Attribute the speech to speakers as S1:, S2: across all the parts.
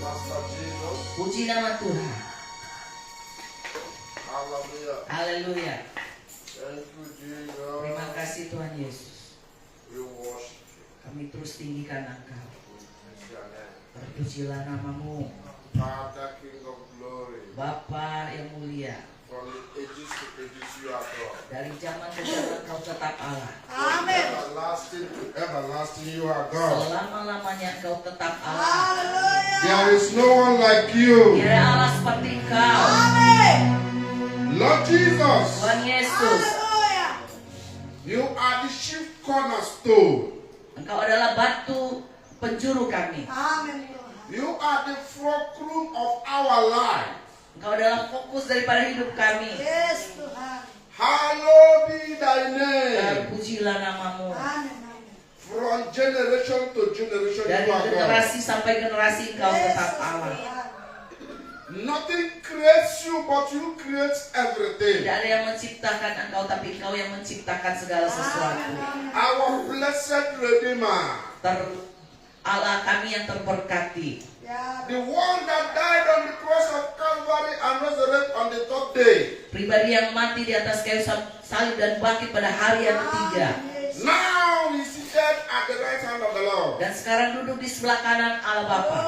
S1: Master Jesus.
S2: Puji nama Tuhan.
S1: Hallelujah.
S2: Haleluya.
S1: Thank you, Jesus.
S2: Terima kasih Tuhan Yesus.
S1: We worship you.
S2: Kami terus tinggikan Engkau.
S1: Praise your name.
S2: Terpujilah namamu,
S1: Father, King of glory.
S2: Bapa yang mulia.
S1: From the ages to ages you are God.
S2: Dari zaman ke zaman Kau tetap Allah.
S1: From everlasting to everlasting you are God.
S2: Selama-lamanya Kau tetap Allah.
S1: There is no one like you.
S2: Tiada Allah seperti Kau.
S1: Lord Jesus,
S2: Tuhan Yesus,
S1: you are the chief cornerstone.
S2: Engkau adalah batu penjuru kami.
S1: You are the fulcrum of our life.
S2: Engkau adalah fokus daripada hidup kami.
S1: Hallowed be thy name.
S2: Terpujilah namamu.
S1: From generation to generation
S2: Dari
S1: you are God.
S2: generasi sampai generasi Engkau tetap Allah.
S1: Nothing creates you, but you create everything.
S2: Tidak ada yang menciptakan Engkau, tapi Engkau yang menciptakan segala sesuatu.
S1: Our blessed Redeemer,
S2: Allah kami yang terberkati.
S1: the one that died on the cross of Calvary and resurrected on the third day.
S2: Pribadi yang mati di atas kayu salib dan bangkit pada hari yang ketiga.
S1: Now he is seated at the right hand of the Lord.
S2: Dan sekarang duduk di sebelah kanan Allah Bapa.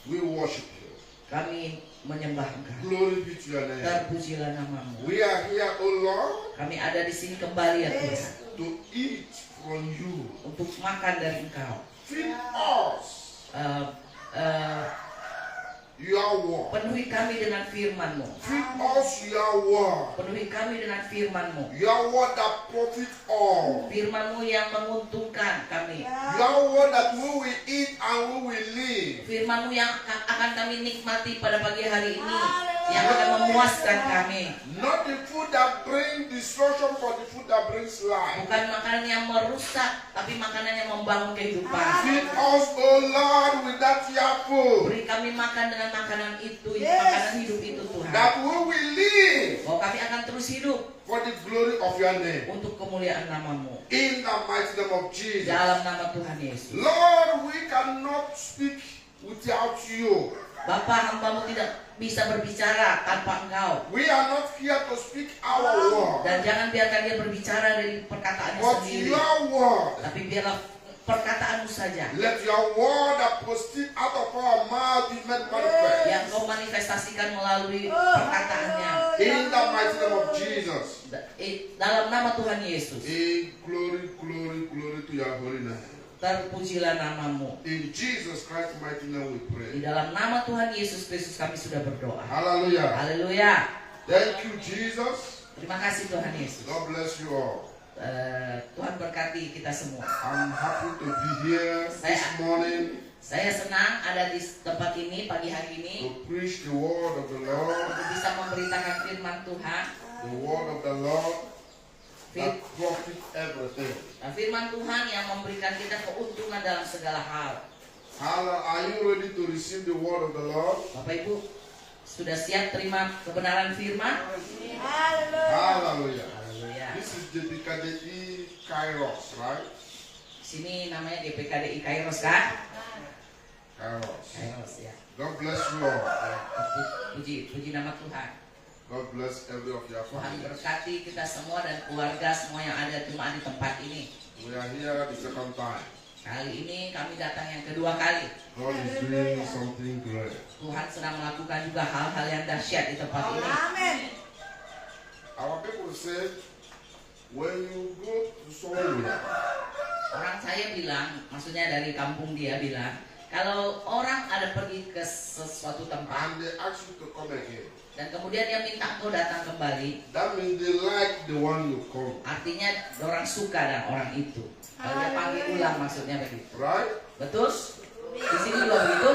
S1: We worship you.
S2: Kami menyembah Engkau.
S1: Glory be to your name.
S2: Terpujilah namamu.
S1: We are here, O Lord,
S2: Kami ada di sini kembali ya Tuhan.
S1: to eat from you.
S2: Untuk makan dari Engkau.
S1: Feed us your word.
S2: Penuhi kami dengan firman-Mu.
S1: Feed us your word.
S2: Penuhi kami dengan firman-Mu.
S1: Your word that profits all.
S2: Firman-Mu yang menguntungkan kami.
S1: Your word that we will eat and we will live.
S2: Firman-Mu yang akan kami nikmati pada pagi hari ini. Yang akan memuaskan kami.
S1: Not the food that brings destruction, but the food that brings life.
S2: Bukan makanan yang merusak, tapi makanan yang membangun kehidupan.
S1: Feed us, O Lord, with that your food.
S2: Beri kami makan dengan makanan itu, makanan hidup itu Tuhan.
S1: That we will live
S2: Bahwa kami akan terus hidup
S1: for the glory of your name.
S2: untuk kemuliaan namamu.
S1: In the mighty name of Jesus.
S2: Dalam nama Tuhan Yesus.
S1: Lord, we cannot speak without you.
S2: Bapa, hamba-Mu tidak bisa berbicara tanpa Engkau.
S1: We are not here to speak our word,
S2: Dan jangan biarkan dia berbicara dari perkataannya
S1: but
S2: sendiri.
S1: your word.
S2: Tapi biarlah perkataanmu saja
S1: Let your word that proceed out of our mouth be made manifest.
S2: yang Kau manifestasikan melalui perkataannya.
S1: In the mighty name of Jesus.
S2: Dalam nama Tuhan Yesus.
S1: Glory, glory, glory to your holy name.
S2: Terpujilah namamu.
S1: In Jesus Christ's mighty name we
S2: Di
S1: pray.
S2: dalam nama Tuhan Yesus Kristus kami sudah berdoa.
S1: Hallelujah.
S2: Haleluya.
S1: Thank you, Jesus.
S2: Terima kasih Tuhan Yesus.
S1: God bless you all.
S2: Tuhan berkati kita semua.
S1: I'm happy to be here this morning
S2: Saya senang ada di tempat ini pagi hari ini
S1: to preach the word of the Lord.
S2: untuk bisa memberitakan firman Tuhan.
S1: The word of the Lord that profit everything.
S2: Firman Tuhan yang memberikan kita keuntungan dalam segala hal.
S1: Are you ready to receive the word of the Lord?
S2: Bapak Ibu sudah siap terima kebenaran firman?
S1: Hallelujah.
S2: Haleluya.
S1: This is the GPKDI Kairos, right?
S2: Sini namanya GPKDI Kairos kan?
S1: Kairos.
S2: Kairos ya.
S1: God bless you all.
S2: Puji nama Tuhan.
S1: God bless every of your
S2: Tuhan
S1: families.
S2: berkati kita semua dan keluarga semua yang ada cuma di tempat ini.
S1: We are here the second time.
S2: Kali ini kami datang yang kedua kali.
S1: God is doing something great.
S2: Tuhan sedang melakukan juga hal-hal yang dahsyat di tempat ini.
S1: Our people say, when you go to somewhere,
S2: Orang saya bilang, maksudnya dari kampung dia bilang, kalau orang ada pergi ke sesuatu tempat
S1: and they ask you to come again,
S2: dan kemudian dia minta engkau datang kembali,
S1: that means they like the one you come.
S2: artinya orang suka dan orang itu. Kalau dia panggil ulang maksudnya begitu.
S1: Right?
S2: Betul? Di sini juga begitu.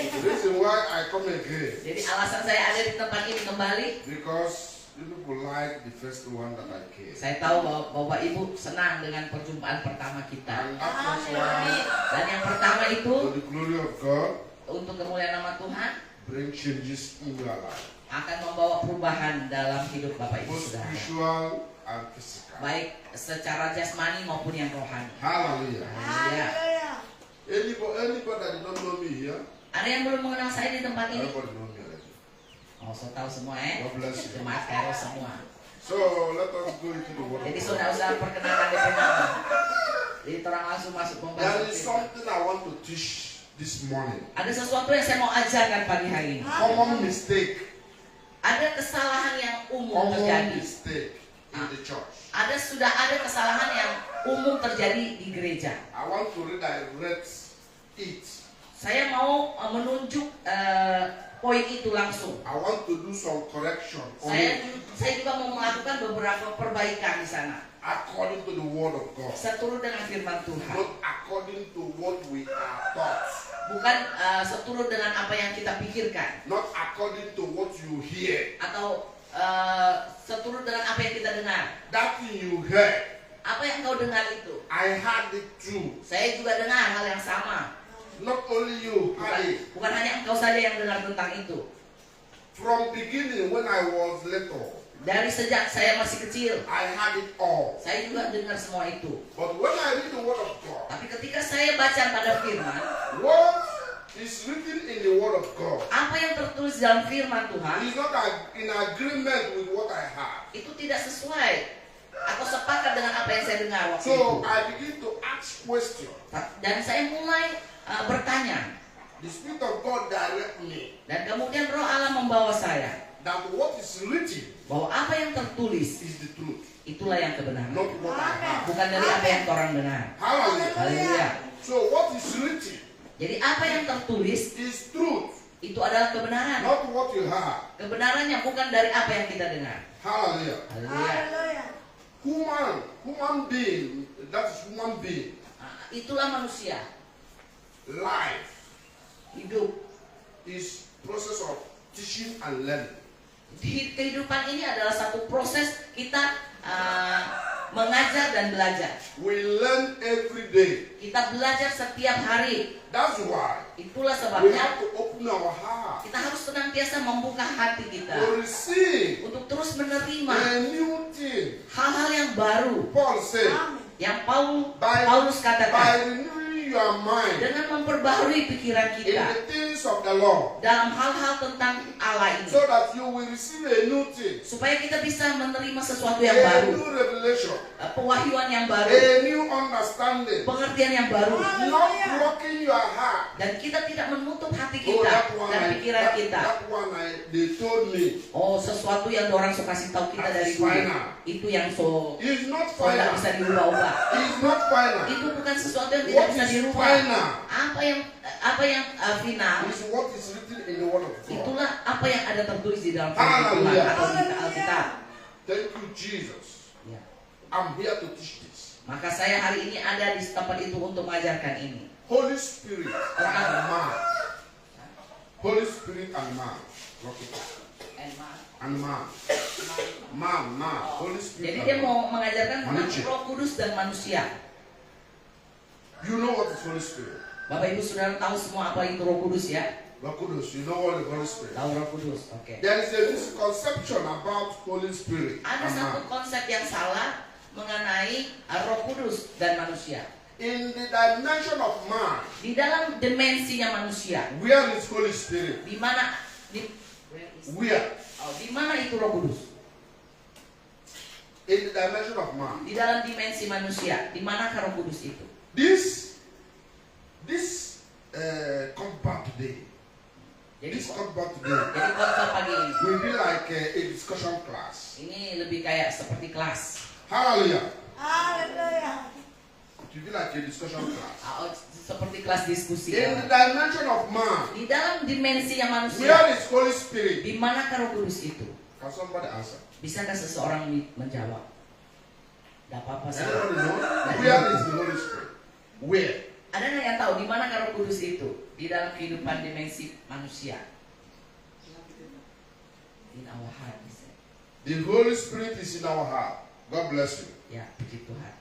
S1: The reason why I come again,
S2: Jadi alasan saya ada di tempat ini kembali,
S1: because you people like the first one that I came.
S2: saya tahu bahwa Bapak Ibu senang dengan perjumpaan pertama kita.
S1: And that first one,
S2: Dan yang pertama itu
S1: to the glory of God,
S2: untuk kemuliaan nama Tuhan
S1: bring changes in your life,
S2: akan membawa perubahan dalam hidup Bapak Ibu
S1: both
S2: Saudara.
S1: spiritual and physical.
S2: Baik secara jasmani maupun yang rohani.
S1: Hallelujah.
S2: Haleluya.
S1: Anybody that did not know me here?
S2: Ada yang belum mengenal saya di tempat ini?
S1: Everybody know me already.
S2: Oh, so tahu semua
S1: God bless you.
S2: Jemaat Kairos semua.
S1: So let us go into the word
S2: Jadi
S1: of
S2: sudah
S1: God.
S2: usah perkenalkan DP nama. Jadi orang langsung masuk
S1: There
S2: pembahasan.
S1: is something I want to teach this morning.
S2: Ada sesuatu yang saya mau ajarkan pagi hari ini.
S1: Common mistake.
S2: Ada kesalahan yang umum
S1: Common
S2: terjadi.
S1: mistake in the church.
S2: Sudah ada kesalahan yang umum terjadi di gereja.
S1: I want to redirect it.
S2: Saya mau menunjuk poin itu langsung.
S1: I want to do some correction on
S2: Saya
S1: it
S2: juga mau melakukan beberapa perbaikan di sana.
S1: according to the word of God.
S2: Seturut dengan firman Tuhan.
S1: Not according to what we are taught.
S2: Bukan seturut dengan apa yang kita pikirkan.
S1: Not according to what you hear.
S2: Atau seturut dengan apa yang kita dengar.
S1: That thing you heard,
S2: Apa yang kau dengar itu?
S1: I heard it too.
S2: Saya juga dengar hal yang sama.
S1: Not only you heard it.
S2: Bukan hanya engkau saja yang dengar tentang itu.
S1: From beginning when I was little,
S2: Dari sejak saya masih kecil,
S1: I heard it all.
S2: saya juga dengar semua itu.
S1: But when I read the word of God,
S2: Tapi ketika saya baca pada firman,
S1: what is written in the word of God
S2: apa yang tertulis dalam firman Tuhan
S1: is not in agreement with what I heard.
S2: itu tidak sesuai atau sepakat dengan apa yang saya dengar waktu itu.
S1: So I begin to ask questions.
S2: Dan saya mulai bertanya.
S1: The Spirit of God direct me
S2: Dan kemudian Roh Allah membawa saya
S1: that what is written
S2: bahwa apa yang tertulis
S1: is the truth,
S2: itulah yang kebenaran.
S1: not what I heard.
S2: Bukan dari apa yang orang dengar.
S1: Hallelujah.
S2: Haleluya.
S1: So what is written
S2: Jadi apa yang tertulis
S1: is truth,
S2: itu adalah kebenaran.
S1: not what you heard.
S2: Kebenarannya bukan dari apa yang kita dengar.
S1: Hallelujah.
S2: Haleluya.
S1: Human being, that is human being,
S2: Itulah manusia.
S1: life
S2: Hidup.
S1: is process of teaching and learning.
S2: Di kehidupan ini adalah satu proses kita mengajar dan belajar.
S1: We learn every day.
S2: Kita belajar setiap hari.
S1: That's why
S2: Itulah
S1: we
S2: sebabnya
S1: have to open our heart
S2: kita harus senantiasa membuka hati kita
S1: to receive
S2: untuk terus menerima
S1: a new thing.
S2: hal-hal yang baru
S1: Paul said,
S2: yang
S1: by
S2: Paulus katakan
S1: renewing your mind
S2: dengan memperbaharui pikiran
S1: in
S2: kita
S1: the things of the Lord,
S2: dalam hal-hal tentang Allah ini
S1: so that you will receive a new thing,
S2: supaya kita bisa menerima sesuatu yang
S1: a
S2: baru,
S1: new revelation,
S2: pewahyuan yang baru,
S1: a new understanding,
S2: pengertian yang baru,
S1: not blocking your heart.
S2: dan kita tidak menutup hati
S1: Oh,
S2: kita
S1: that one,
S2: dan pikiran kita.
S1: they told me,
S2: Oh, sesuatu yang orang suka kasih tahu kita dari dulu itu yang
S1: it's not
S2: tidak
S1: final.
S2: bisa dirubah-ubah.
S1: It's not final.
S2: Itu bukan sesuatu yang tidak
S1: What
S2: bisa
S1: is
S2: dirubah.
S1: final
S2: Apa yang final
S1: is what is written in the Word of God.
S2: itulah apa yang ada tertulis di dalam firman Tuhan
S1: Hallelujah.
S2: atau di Alkitab.
S1: Thank you, Jesus.
S2: Ya.
S1: I'm here to teach this.
S2: Maka saya hari ini ada di tempat itu untuk mengajarkan ini.
S1: Holy Spirit and man. Holy Spirit and man. And man. Man. Holy Spirit
S2: Jadi
S1: and
S2: dia
S1: man.
S2: mau mengajarkan tentang
S1: Manusia.
S2: Roh Kudus dan manusia.
S1: You know what is Holy Spirit?
S2: Bapak Ibu Saudara tahu semua apa itu Roh Kudus ya?
S1: Roh Kudus, you know what is Holy Spirit?
S2: Tahu Roh Kudus, oke.
S1: There is a misconception about Holy Spirit
S2: Ada
S1: and
S2: satu
S1: man.
S2: konsep yang salah mengenai Roh Kudus dan manusia.
S1: In the dimension of man,
S2: Di dalam dimensinya manusia,
S1: where is Holy Spirit?
S2: di mana
S1: Where?
S2: di mana itu Roh Kudus?
S1: In the dimension of man.
S2: Di dalam dimensi manusia, di manakah Roh Kudus itu?
S1: This compound today.
S2: Jadi
S1: This compound today
S2: Jadi khotbah pagi ini
S1: will be like a discussion class.
S2: ini lebih kayak seperti kelas.
S1: Hallelujah.
S3: Hallelujah.
S1: It will be like a discussion class.
S2: Seperti kelas diskusi.
S1: In the dimension of man,
S2: Di dalam dimensi yang manusia,
S1: where is Holy Spirit?
S2: di manakah Roh Kudus itu?
S1: Can somebody answer?
S2: Bisakah seseorang menjawab? Tidak apa-apa sih.
S1: Anybody know? Where is the Holy Spirit? Where?
S2: Ada nggak yang tahu di manakah Roh Kudus itu di dalam kehidupan dimensi manusia? In our heart, he said.
S1: The Holy Spirit is in our heart. God bless you.
S2: Ya, puji Tuhan.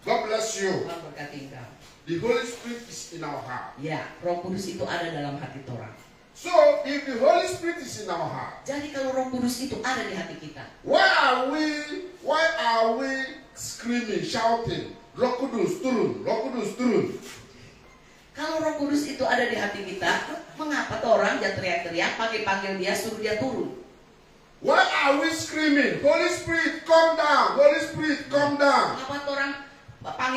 S1: God bless you.
S2: Tuhan berkati engkau.
S1: The Holy Spirit is in our heart.
S2: Ya, Roh Kudus itu ada dalam hati orang.
S1: So, if the Holy Spirit is in our heart,
S2: Jadi kalau Roh Kudus itu ada di hati kita,
S1: why are we screaming, shouting, Roh Kudus turun, Roh Kudus turun?
S2: Kalau Roh Kudus itu ada di hati kita, mengapa tuh orang jangan teriak-teriak, panggil dia, suruh dia turun?
S1: Why are we screaming? Holy Spirit, come down. Holy Spirit, come down.
S2: Mengapa tuh orang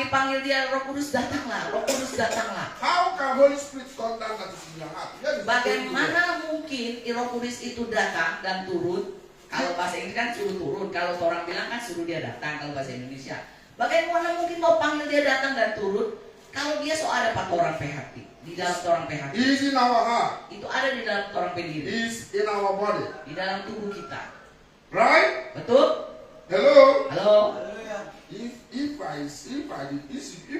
S2: panggil dia, Roh Kudus datanglah, Roh Kudus datanglah?
S1: How can Holy Spirit come down that is in your heart? Here is the thing.
S2: Bagaimana mungkin Roh Kudus itu datang dan turun? Kalau bahasa Inggris kan suruh turun, kalau orang bilang kan suruh dia datang kalau bahasa Indonesia. Bagaimana mungkin mau panggil dia datang dan turun? Kalau dia ada 4 orang PHP, di dalam orang PHP.
S1: Is in our heart.
S2: Itu ada di dalam orang pendiri.
S1: Is in our body.
S2: Di dalam tubuh kita.
S1: Right?
S2: Betul?
S1: Hello?
S2: Halo?
S1: If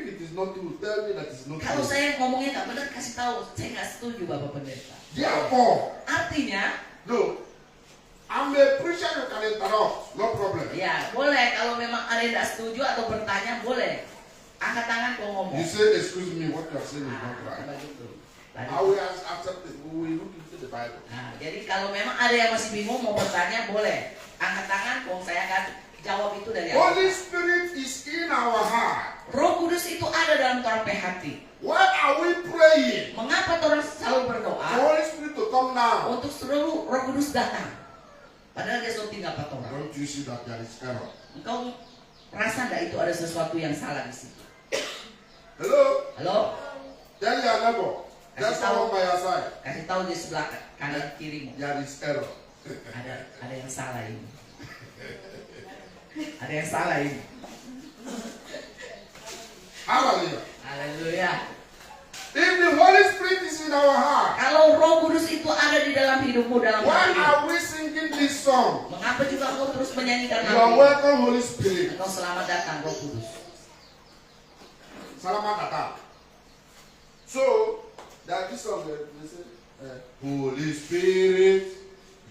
S1: it is not true, tell me that it's not
S2: Kalau
S1: true.
S2: saya ngomongnya nggak benar, kasih tahu. Saya nggak setuju Bapak Pendeta.
S1: Therefore,
S2: Artinya,
S1: no, I'm a preacher, you can interrupt, no problem.
S2: ya boleh kalau memang ada yang nggak setuju atau bertanya, boleh. Angkat tangan kalau ngomong.
S1: You say, excuse me, what you are saying is not right.
S2: Begitu.
S1: I will accept it. We will look into the Bible.
S2: Nah, jadi kalau memang ada yang masih bingung mau bertanya, boleh. Angkat tangan, saya akan jawab itu dari
S1: Holy
S2: awal.
S1: Spirit is in our heart.
S2: Roh Kudus itu ada dalam orang hati.
S1: Why are we praying?
S2: Mengapa orang selalu berdoa
S1: For Holy Spirit to come down.
S2: untuk seluruh Roh Kudus datang? Padahal dia sudah tinggal 4 orang.
S1: Don't you see that there is error?
S2: Engkau merasa enggak itu ada sesuatu yang salah di situ?
S1: Hello?
S2: Halo?
S1: Tell your neighbor. There's someone by your side.
S2: Kasih tahu di sebelah kanan kirimu.
S1: There is error.
S2: Ada yang salah ini. Ada yang salah ini.
S1: Hallelujah.
S2: Haleluya.
S1: If the Holy Spirit is in our heart,
S2: Kalau Roh Kudus itu ada di dalam hidupmu, dalam
S1: why
S2: hatimu,
S1: are we singing this song?
S2: mengapa juga engkau terus menyanyikan
S1: You are
S2: lagu ini?
S1: welcome, Holy Spirit.
S2: Engkau selamat datang Roh Kudus.
S1: Selamat datang. So, that this song, they say, Holy Spirit,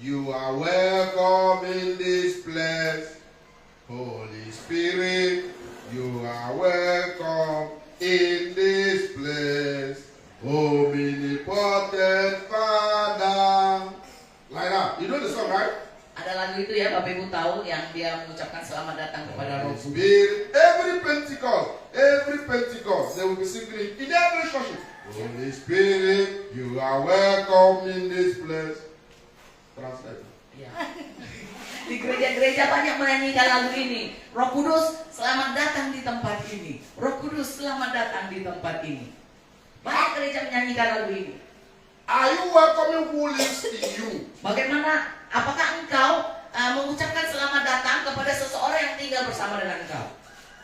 S1: you are welcome in this place. Holy Spirit, you are welcome in this place. Omnipotent Father. Like that. You know the song, right?
S2: Ada lagu itu ya, Bapak Ibu tahu yang dia mengucapkan selamat datang kepada Roh
S1: Holy
S2: Kudus.
S1: Spirit. Every Pentecost, they will be singing in every church. Holy Spirit, you are welcome in this place. Translate.
S2: Ya. Di gereja-gereja banyak menyanyikan lagu ini. Roh Kudus, selamat datang di tempat ini. Roh Kudus, selamat datang di tempat ini. Banyak gereja menyanyikan lagu ini.
S1: Are you welcoming who lives in you?
S2: Bagaimana? Apakah engkau mengucapkan selamat datang kepada seseorang yang tinggal bersama dengan engkau?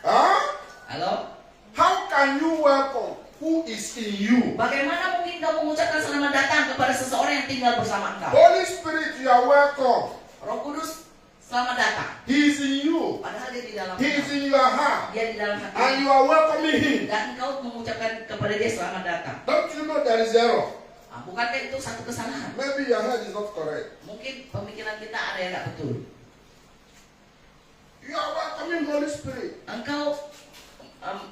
S1: Huh?
S2: Halo?
S1: How can you welcome who is in you?
S2: Bagaimana mungkin kau mengucapkan selamat datang kepada seseorang yang tinggal bersama engkau?
S1: Holy Spirit, you are welcome.
S2: Roh Kudus, selamat datang.
S1: He is in you.
S2: Padahal dia di dalam
S1: He is
S2: engkau.
S1: in your heart.
S2: Dia di dalam hati.
S1: And you are welcoming him.
S2: Dan engkau mengucapkan kepada dia selamat datang.
S1: Don't you know there is error?
S2: Bukankah itu satu kesalahan?
S1: Maybe your head is not correct.
S2: Mungkin pemikiran kita ada yang tidak betul.
S1: You are welcoming Holy Spirit.
S2: Engkau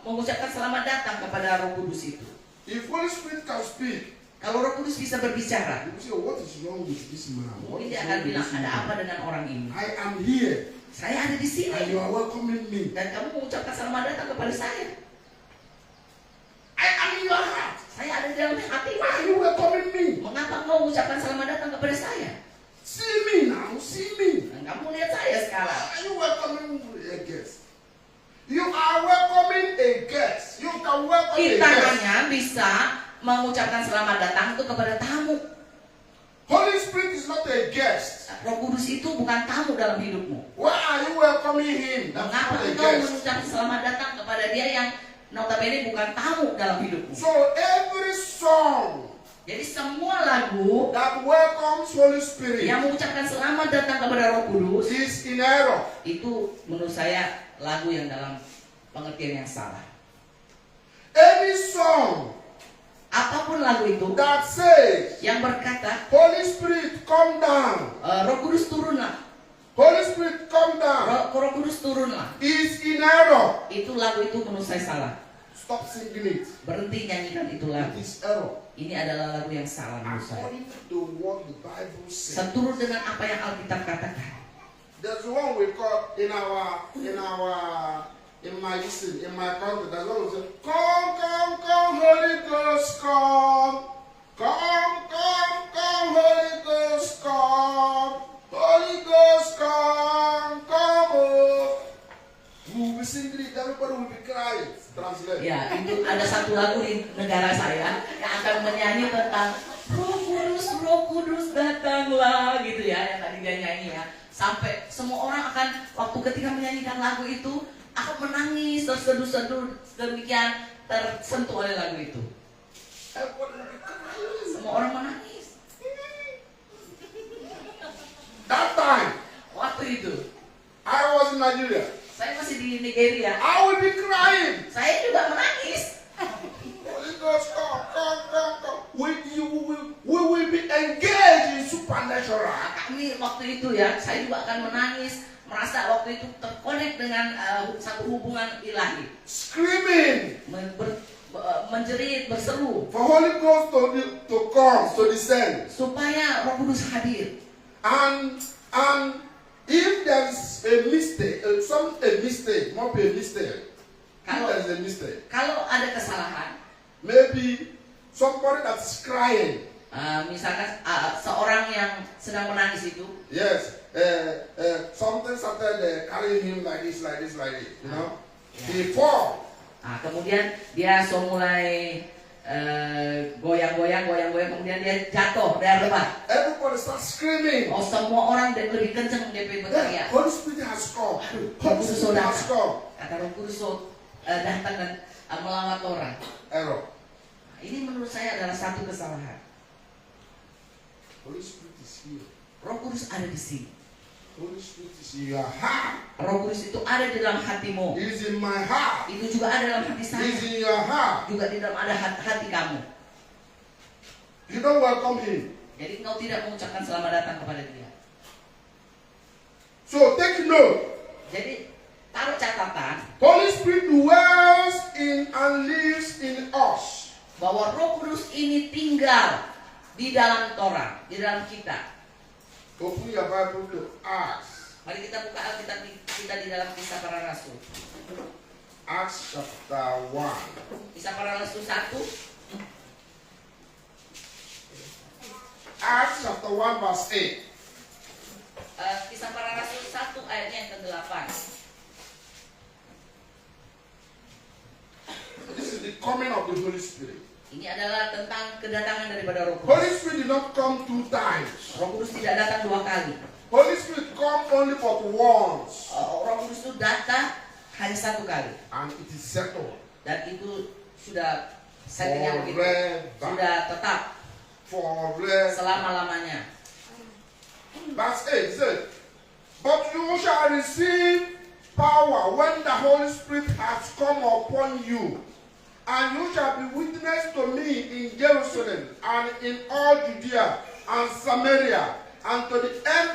S2: mengucapkan selamat datang kepada Roh Kudus itu.
S1: If Holy Spirit can speak,
S2: Kalau Roh Kudus bisa berbicara,
S1: you say, what is wrong with this man? What
S2: mungkin
S1: is
S2: dia
S1: wrong
S2: akan
S1: with
S2: bilang,
S1: this
S2: ada
S1: man?
S2: apa dengan orang ini?
S1: I am here
S2: Saya ada di
S1: and you
S2: sini
S1: are welcoming me.
S2: dan kamu mengucapkan selamat datang kepada saya.
S1: I am in your heart.
S2: Saya ada di dalam hati.
S1: Why are you welcoming me?
S2: Mengapa kau mengucapkan selamat datang kepada saya?
S1: See me now, see me.
S2: Dan kamu lihat saya sekarang.
S1: Are you welcoming a guest? You are welcoming a guest. You can welcome a
S2: Kita
S1: guest.
S2: hanya bisa mengucapkan selamat datang itu kepada tamu.
S1: Holy Spirit is not a guest.
S2: Roh Kudus itu bukan tamu dalam hidupmu.
S1: Why are you welcoming him? That's
S2: Mengapa
S1: not a
S2: engkau
S1: guest.
S2: mengucapkan selamat datang kepada dia yang notabene bukan tamu dalam hidupmu?
S1: So every song
S2: Jadi semua lagu
S1: that welcomes Holy Spirit
S2: yang mengucapkan selamat datang kepada Roh Kudus
S1: is in error.
S2: itu menurut saya lagu yang dalam pengertian yang salah.
S1: Any song
S2: Apapun lagu itu
S1: that says,
S2: yang berkata
S1: Holy Spirit, come down.
S2: Roh Kudus turunlah,
S1: Holy Spirit, come down.
S2: Roh Kudus turunlah,
S1: Is in error.
S2: itu lagu itu menurut saya salah.
S1: Stop singing it.
S2: Berhenti nyanyikan itu lagu.
S1: It is error.
S2: Ini adalah lagu yang salah menurut saya.
S1: According to what the Bible says.
S2: Seturut dengan apa yang Alkitab katakan.
S1: There's one we call in my country, there's one who say, come, Holy Ghost, come. Come, Holy Ghost, come. Holy Ghost, come, oh. We will be singing it, everybody will be crying. Translate.
S2: Ya, itu ada satu lagu di negara saya yang akan menyanyi tentang Roh Kudus datanglah gitu ya, yang tadi dia nyanyi ya. Sampai semua orang akan waktu ketika menyanyikan lagu itu akan menangis, terseduh-seduh demikian tersentuh oleh lagu itu. Semua orang menangis.
S1: That time,
S2: Waktu itu
S1: I was in Nigeria.
S2: saya masih di Nigeria.
S1: I will be crying.
S2: Saya juga menangis.
S1: Holy Ghost, come. We will be engaged in supernatural.
S2: Kami waktu itu ya, saya juga akan menangis, merasa waktu itu terkonek dengan satu hubungan ilahi.
S1: Screaming
S2: Menjerit, berseru
S1: for Holy Ghost to come, to descend.
S2: supaya Roh Kudus hadir.
S1: And if there's a mistake, not be a mistake. If there's a mistake,
S2: Kalau ada kesalahan,
S1: maybe somebody that's crying.
S2: misalkan seorang yang sedang menangis itu,
S1: Yes, something started carrying him like this, you know. He fall.
S2: Kemudian dia mulai goyang-goyang, kemudian dia jatuh, dia rebah.
S1: Everybody starts screaming.
S2: Semua orang lebih kencang dia berteriak.
S1: Holy Spirit has come.
S2: Roh Kudus
S1: Has come.
S2: Kata Roh Kudus datang dan melawat orang.
S1: Error.
S2: Ini menurut saya adalah satu kesalahan.
S1: Holy Spirit is here.
S2: Roh Kudus ada di sini.
S1: Holy Spirit is in your heart.
S2: Roh Kudus itu ada di dalam hatimu.
S1: It is in my heart.
S2: Itu juga ada dalam hati
S1: It
S2: saya.
S1: is in your heart.
S2: Juga di dalam ada hati kamu.
S1: You don't welcome him.
S2: Jadi engkau tidak mengucapkan selamat datang kepada dia.
S1: So take note.
S2: Jadi taruh catatan
S1: Holy Spirit dwells in and lives in us.
S2: bahwa Roh Kudus ini tinggal di dalam Torah, di dalam kita.
S1: Open your Bible to Acts.
S2: Mari kita buka Alkitab kita di dalam Kisah Para Rasul.
S1: Acts chapter 1.
S2: Kisah Para Rasul 1.
S1: Acts chapter 1 verse 8.
S2: Kisah Para Rasul 1 ayatnya yang ke-8.
S1: This is the coming of the Holy Spirit.
S2: Ini adalah tentang kedatangan daripada Roh Kudus.
S1: Holy Spirit did not come 2 times.
S2: Roh Kudus tidak datang 2 kali.
S1: Holy Spirit come only but once.
S2: Roh Kudus itu datang hanya 1 kali.
S1: And it is settled.
S2: Dan itu sudah settingnya begitu.
S1: Forever.
S2: Sudah tetap
S1: Forever.
S2: selama-lamanya.
S1: Verse 8 says, but you shall receive power when the Holy Spirit has come upon you. And you shall be witness to me in Jerusalem and in all Judea and Samaria and to the end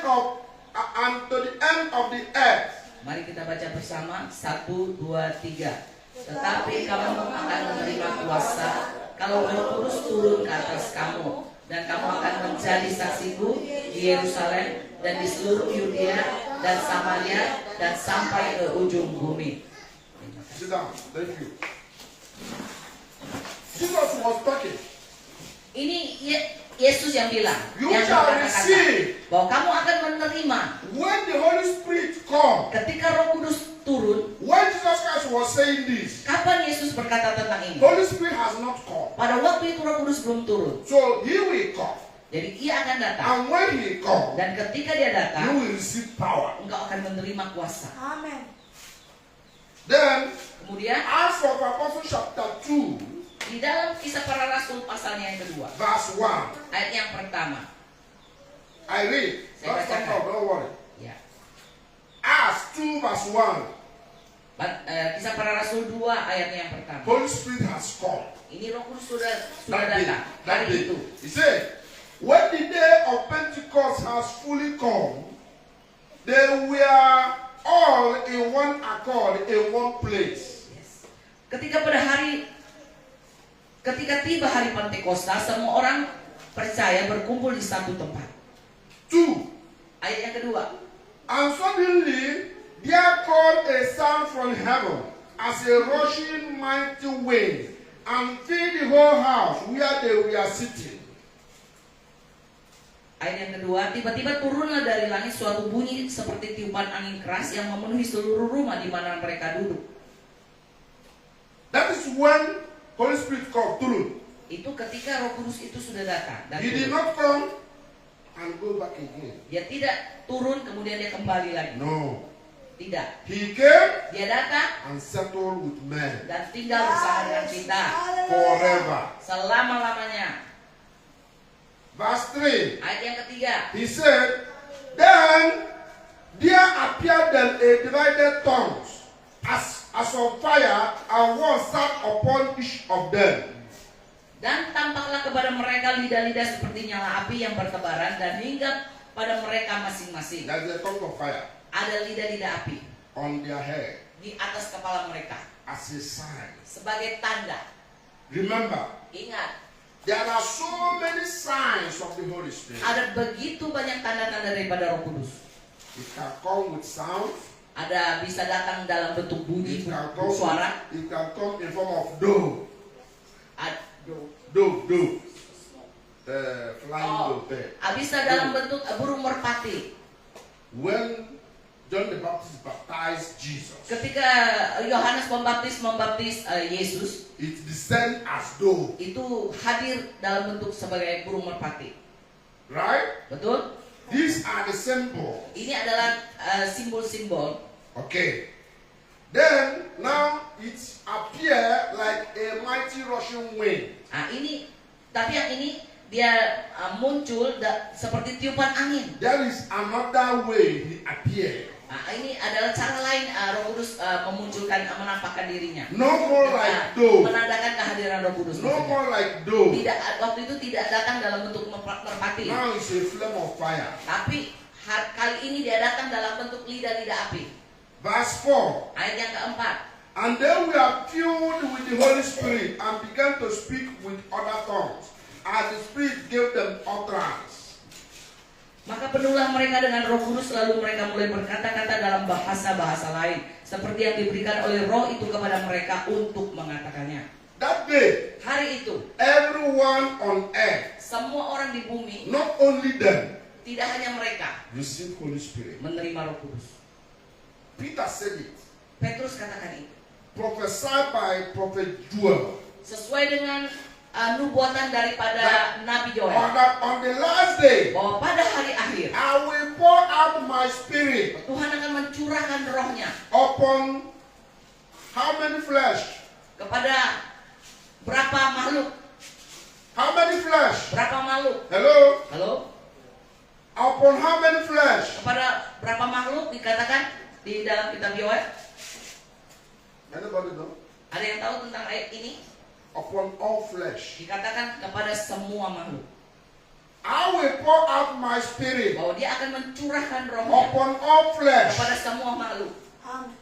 S1: of the earth.
S2: Mari kita baca bersama 1, 2, 3. Tetapi kamu akan menerima kuasa kalau Roh Kudus turun ke atas kamu, dan kamu akan menjadi saksiku di Yerusalem dan di seluruh Yudea dan Samaria dan sampai ke ujung bumi.
S1: Sit down. Thank you. Jesus was talking.
S2: Ini Yesus yang bilang,
S1: You
S2: yang
S1: shall
S2: berkata-kata
S1: receive
S2: bahwa kamu akan menerima
S1: when the Holy Spirit comes.
S2: ketika Roh Kudus turun.
S1: When Jesus Christ was saying this,
S2: Kapan Yesus berkata tentang ini?
S1: Holy Spirit has not come.
S2: Pada waktu itu Roh Kudus belum turun.
S1: So he will come.
S2: Jadi ia akan datang.
S1: And when he comes,
S2: Dan ketika dia
S1: you
S2: datang,
S1: will receive power.
S2: engkau akan menerima kuasa.
S3: Amen.
S1: Then,
S2: Kemudian
S1: Acts of Apostles chapter 2,
S2: di dalam Kisah Para Rasul pasalnya yang kedua,
S1: verse 1.
S2: ayat yang pertama.
S1: I read.
S2: Saya
S1: Don't stop,
S2: bacakan.
S1: don't worry.
S2: Ya.
S1: Acts 2 verse 1.
S2: Kisah Para Rasul 2 ayatnya yang pertama.
S1: Holy Spirit has come.
S2: Ini Roh Kudus sudah
S1: That day.
S2: datang
S1: That
S2: hari
S1: day.
S2: itu.
S1: He said, when the day of Pentecost has fully come, they were all in one accord in one place.
S2: Yes. Ketika tiba hari Pentakosta, semua orang percaya berkumpul di satu tempat.
S1: 2.
S2: Ayat yang kedua.
S1: And suddenly there called a sound from heaven as a rushing mighty wind, and filled the whole house where they were sitting.
S2: Ayat yang kedua, tiba-tiba turunlah dari langit suatu bunyi seperti tiupan angin keras yang memenuhi seluruh rumah di mana mereka duduk.
S1: That is when Holy Spirit come through.
S2: Itu ketika Roh Kudus itu sudah datang dan
S1: He did
S2: turun.
S1: not come and go back again.
S2: Dia tidak turun kemudian dia kembali lagi.
S1: No.
S2: Tidak.
S1: He came
S2: Dia datang
S1: and settled with men
S2: dan tinggal bersama dengan kita
S1: forever.
S2: selama-lamanya.
S1: Verse 3.
S2: Ayat yang ketiga.
S1: He said, then there appeared them a divided tongues as of fire, and one sat upon each of them.
S2: Dan tampaklah kepada mereka lidah-lidah seperti nyala api yang bertebaran dan hinggap pada mereka masing-masing.
S1: There's a tongue of fire
S2: Ada lidah-lidah api
S1: on their head
S2: di atas kepala mereka
S1: as a sign.
S2: sebagai tanda.
S1: Remember,
S2: Ingat,
S1: there are so many signs of the Holy Spirit.
S2: ada begitu banyak tanda-tanda daripada Roh Kudus.
S1: It can come with sound.
S2: Ada bisa datang dalam bentuk bunyi,
S1: It can
S2: suara.
S1: come in form of dove. Dove. Flying dove there.
S2: Bisa dalam bentuk burung merpati.
S1: When John the Baptist baptized Jesus,
S2: Ketika Yohanes membaptis Yesus,
S1: it descended as dove.
S2: itu hadir dalam bentuk sebagai burung merpati.
S1: Right?
S2: Betul?
S1: These are the symbols.
S2: Ini adalah simbol-simbol.
S1: Okay. Then now it appear like a mighty rushing wind.
S2: Nah, tapi yang ini dia muncul seperti tiupan angin.
S1: There is another way he appeared.
S2: Nah, ini adalah cara lain Roh Kudus menampakkan dirinya.
S1: No more like dove.
S2: Menandakan kehadiran Roh Kudus.
S1: No
S2: maksudnya.
S1: more like dove.
S2: Tidak, waktu itu tidak datang dalam bentuk merpati.
S1: Now it's a flame of fire.
S2: Tapi kali ini dia datang dalam bentuk lidah-lidah api.
S1: Verse 4.
S2: Ayat yang keempat.
S1: And they were filled with the Holy Spirit and began to speak with other tongues, as the Spirit gave them utterance.
S2: Maka penuhlah mereka dengan Roh Kudus, lalu mereka mulai berkata-kata dalam bahasa-bahasa lain, seperti yang diberikan oleh Roh itu kepada mereka untuk mengatakannya.
S1: That day,
S2: Hari itu,
S1: everyone on earth,
S2: semua orang di bumi,
S1: not only them,
S2: tidak hanya mereka,
S1: received Holy Spirit.
S2: menerima Roh Kudus.
S1: Peter said it.
S2: Petrus katakan itu.
S1: Prophesied by Prophet Joel.
S2: Sesuai dengan nubuatan daripada Nabi Joel.
S1: On the last day,
S2: Bahwa pada hari akhir,
S1: I will pour out my spirit
S2: Tuhan akan mencurahkan rohnya
S1: upon how many flesh?
S2: kepada berapa makhluk?
S1: How many flesh?
S2: Berapa makhluk?
S1: Hello?
S2: Halo?
S1: Upon how many flesh?
S2: Kepada berapa makhluk dikatakan di dalam kitab Yoel?
S1: Anybody know?
S2: Ada yang tahu tentang ayat ini?
S1: Upon all flesh.
S2: Dikatakan kepada semua makhluk.
S1: I will pour out my spirit
S2: Bahwa dia akan mencurahkan rohnya
S1: upon all flesh
S2: kepada semua makhluk.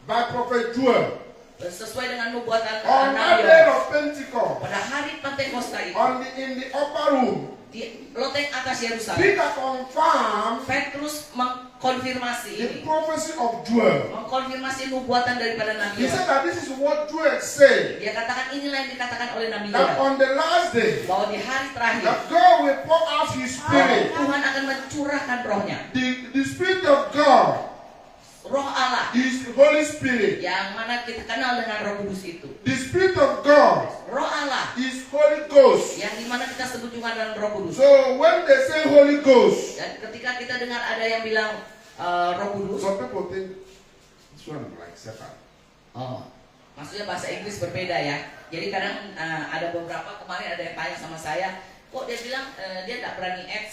S1: by Prophet Joel.
S2: Sesuai dengan nubuatan
S1: On
S2: Nabi
S1: that day
S2: Yoel.
S1: of Pentecost,
S2: Pada hari Pentakosta itu,
S1: in the upper room,
S2: di loteng atas Yerusalem,
S1: Peter confirmed
S2: Petrus mengkonfirmasi
S1: the
S2: ini.
S1: prophecy of Joel.
S2: Mengkonfirmasi nubuatan daripada Nabi
S1: He said
S2: Yoel.
S1: that this is what Joel said,
S2: Dia katakan inilah yang dikatakan oleh Nabi
S1: that
S2: Yoel.
S1: on the last day,
S2: Bahwa di hari terakhir,
S1: that God will pour out His Spirit.
S2: Tuhan akan mencurahkan rohnya.
S1: The Spirit of God
S2: Roh Allah,
S1: is the Holy Spirit.
S2: yang mana kita kenal dengan Roh Kudus itu.
S1: The Spirit of God
S2: Roh Allah,
S1: is Holy Ghost.
S2: yang dimana kita sebut juga dengan Roh Kudus.
S1: So when they say Holy Ghost,
S2: Dan ketika kita dengar ada yang bilang Roh Kudus,
S1: some people think this one like Satan.
S2: oh, maksudnya bahasa Inggris berbeda ya. Jadi kadang ada beberapa, kemarin ada yang tanya sama saya, kok dia bilang dia tidak berani add